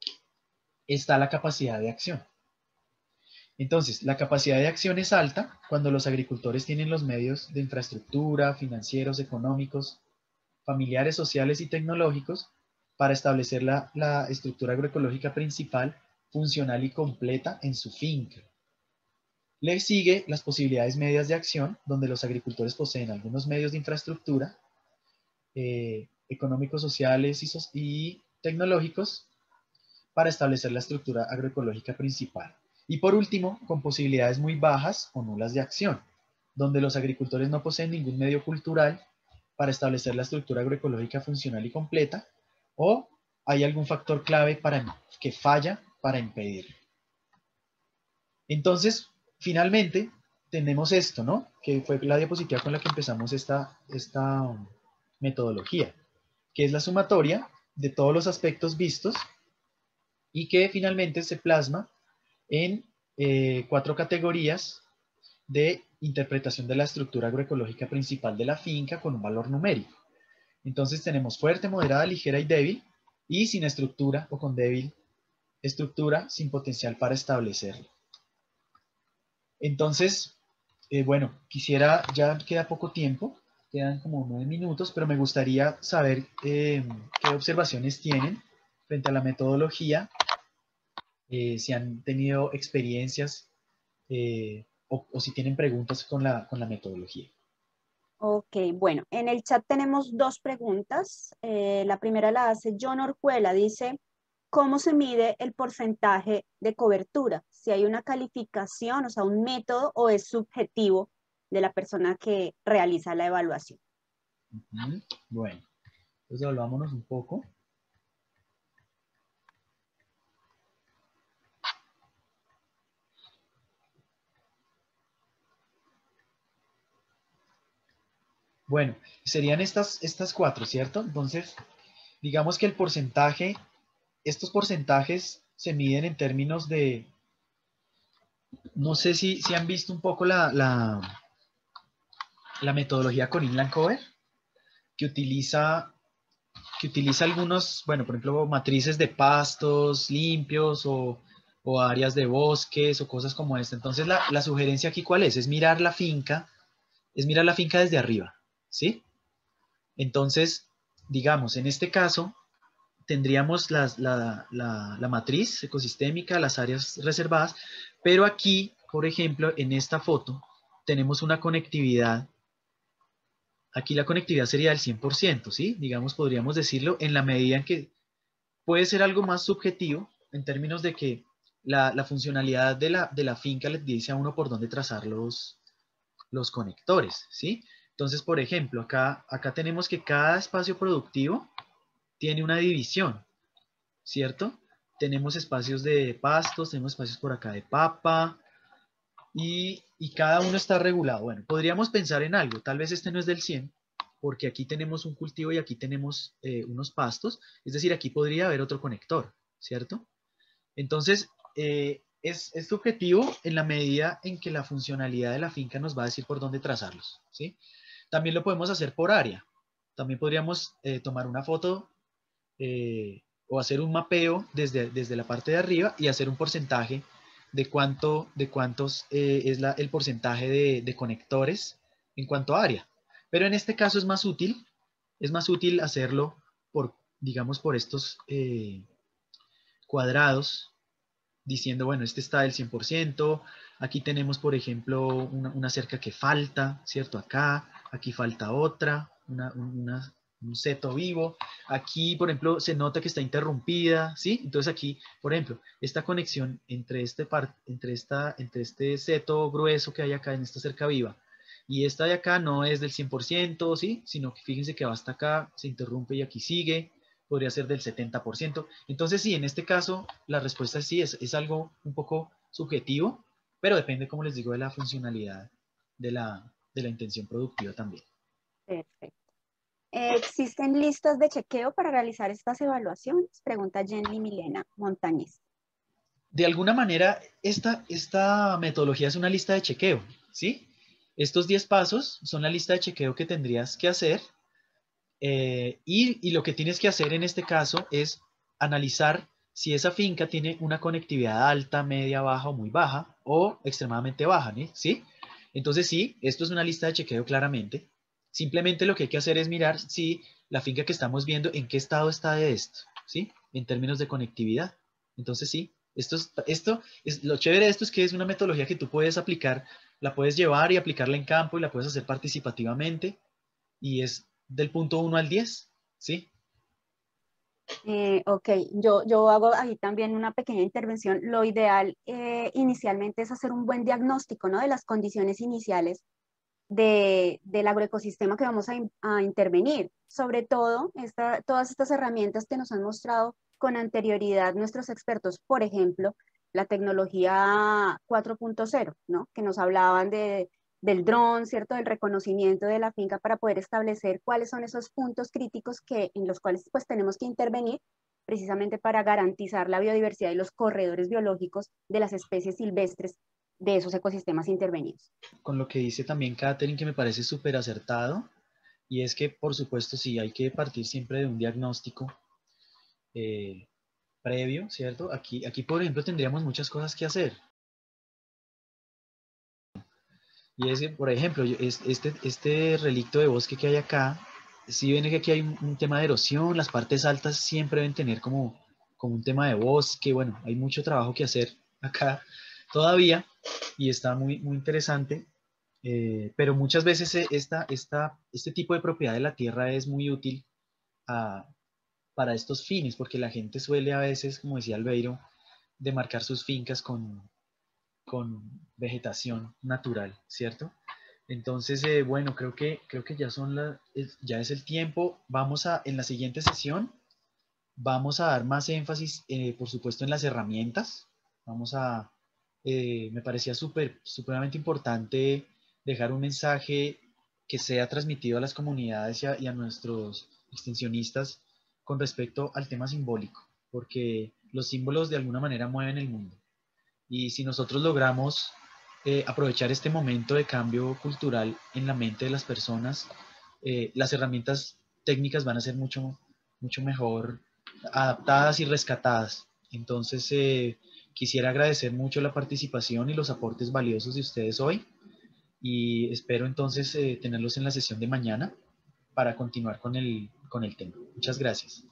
está la capacidad de acción. Entonces, la capacidad de acción es alta cuando los agricultores tienen los medios de infraestructura, financieros, económicos, familiares, sociales y tecnológicos para establecer la estructura agroecológica principal, funcional y completa en su finca. Le sigue las posibilidades medias de acción, donde los agricultores poseen algunos medios de infraestructura, económicos, sociales y tecnológicos para establecer la estructura agroecológica principal. Y por último, con posibilidades muy bajas o nulas de acción, donde los agricultores no poseen ningún medio cultural para establecer la estructura agroecológica funcional y completa, o hay algún factor clave que falla para impedirlo. Entonces, finalmente, tenemos esto, ¿no? Que fue la diapositiva con la que empezamos esta metodología, que es la sumatoria de todos los aspectos vistos y que finalmente se plasma en 4 categorías de interpretación de la estructura agroecológica principal de la finca con un valor numérico. Entonces tenemos fuerte, moderada, ligera y débil, y sin estructura o con débil estructura sin potencial para establecerlo. Entonces, bueno, ya queda poco tiempo, quedan como 9 minutos, pero me gustaría saber qué observaciones tienen frente a la metodología, si han tenido experiencias o si tienen preguntas con la metodología. Ok, bueno, en el chat tenemos 2 preguntas. La primera la hace John Orjuela, dice, ¿cómo se mide el porcentaje de cobertura? Si hay una calificación, o sea, un método, o es subjetivo de la persona que realiza la evaluación. Bueno, entonces volvámonos un poco. Bueno, serían estas 4, ¿cierto? Entonces, digamos que el porcentaje, estos porcentajes se miden en términos de, no sé si han visto un poco la metodología con Inland Cover, que utiliza algunos, bueno, por ejemplo, matrices de pastos limpios o áreas de bosques o cosas como esta. Entonces, la sugerencia aquí, ¿cuál es? Es mirar la finca desde arriba, ¿sí? Entonces, digamos, en este caso, tendríamos la matriz ecosistémica, las áreas reservadas, pero aquí, por ejemplo, en esta foto, tenemos una conectividad. Aquí la conectividad sería del 100%, ¿sí? Digamos, podríamos decirlo en la medida en que puede ser algo más subjetivo, en términos de que la funcionalidad de la finca les dice a uno por dónde trazar los conectores, ¿sí? Entonces, por ejemplo, acá tenemos que cada espacio productivo tiene una división, ¿cierto? Tenemos espacios de pastos, tenemos espacios por acá de papa, y cada uno está regulado. Bueno, podríamos pensar en algo, tal vez este no es del 100, porque aquí tenemos un cultivo y aquí tenemos unos pastos, es decir, aquí podría haber otro conector, ¿cierto? Entonces, es subjetivo en la medida en que la funcionalidad de la finca nos va a decir por dónde trazarlos, ¿sí? También lo podemos hacer por área. También podríamos tomar una foto o hacer un mapeo desde la parte de arriba y hacer un porcentaje de cuántos es el porcentaje de conectores en cuanto a área. Pero en este caso es más útil hacerlo digamos, por estos cuadrados, diciendo, bueno, este está del 100%, aquí tenemos, por ejemplo, una cerca que falta, ¿cierto? Acá, aquí falta otra, un seto vivo. Aquí, por ejemplo, se nota que está interrumpida, ¿sí? Entonces aquí, por ejemplo, esta conexión entre este seto grueso que hay acá en esta cerca viva y esta de acá no es del 100%, ¿sí? Sino que fíjense que va hasta acá, se interrumpe y aquí sigue, podría ser del 70%. Entonces, sí, en este caso, la respuesta sí es algo un poco subjetivo, pero depende, como les digo, de la funcionalidad de la intención productiva también. Perfecto. ¿Existen listas de chequeo para realizar estas evaluaciones? Pregunta Jenny Milena Montañez. De alguna manera, esta metodología es una lista de chequeo, ¿sí? Estos 10 pasos son la lista de chequeo que tendrías que hacer y lo que tienes que hacer en este caso es analizar si esa finca tiene una conectividad alta, media, baja o muy baja o extremadamente baja, ¿sí? Entonces sí, esto es una lista de chequeo claramente. Simplemente lo que hay que hacer es mirar si la finca que estamos viendo, en qué estado está de esto, ¿sí? En términos de conectividad. Entonces sí, lo chévere de esto es que es una metodología que tú puedes aplicar, la puedes llevar y aplicarla en campo y la puedes hacer participativamente y es del punto 1 al 10, ¿sí? Ok, yo hago ahí también una pequeña intervención. Lo ideal inicialmente es hacer un buen diagnóstico, ¿no? De las condiciones iniciales del agroecosistema que vamos a intervenir. Sobre todo, todas estas herramientas que nos han mostrado con anterioridad nuestros expertos, por ejemplo, la tecnología 4.0, ¿no? Que nos hablaban del dron, ¿cierto? Del reconocimiento de la finca para poder establecer cuáles son esos puntos críticos en los cuales pues tenemos que intervenir precisamente para garantizar la biodiversidad y los corredores biológicos de las especies silvestres de esos ecosistemas intervenidos. Con lo que dice también Katherine, que me parece súper acertado, y es que, por supuesto, sí, hay que partir siempre de un diagnóstico previo, ¿cierto? Aquí, por ejemplo, tendríamos muchas cosas que hacer. Y es que, por ejemplo, este relicto de bosque que hay acá, si ven que aquí hay un tema de erosión, las partes altas siempre deben tener como un tema de bosque. Bueno, hay mucho trabajo que hacer acá todavía y está muy, muy interesante. Pero muchas veces este tipo de propiedad de la tierra es muy útil para estos fines, porque la gente suele a veces, como decía Albeiro, demarcar sus fincas con vegetación natural, ¿cierto? Entonces, bueno, creo que ya es el tiempo. En la siguiente sesión, vamos a dar más énfasis, por supuesto, en las herramientas. Me parecía supremamente importante dejar un mensaje que sea transmitido a las comunidades y a nuestros extensionistas con respecto al tema simbólico, porque los símbolos de alguna manera mueven el mundo. Y si nosotros logramos aprovechar este momento de cambio cultural en la mente de las personas, las herramientas técnicas van a ser mucho mejor adaptadas y rescatadas. Entonces, quisiera agradecer mucho la participación y los aportes valiosos de ustedes hoy, y espero entonces tenerlos en la sesión de mañana para continuar con el tema. Muchas gracias.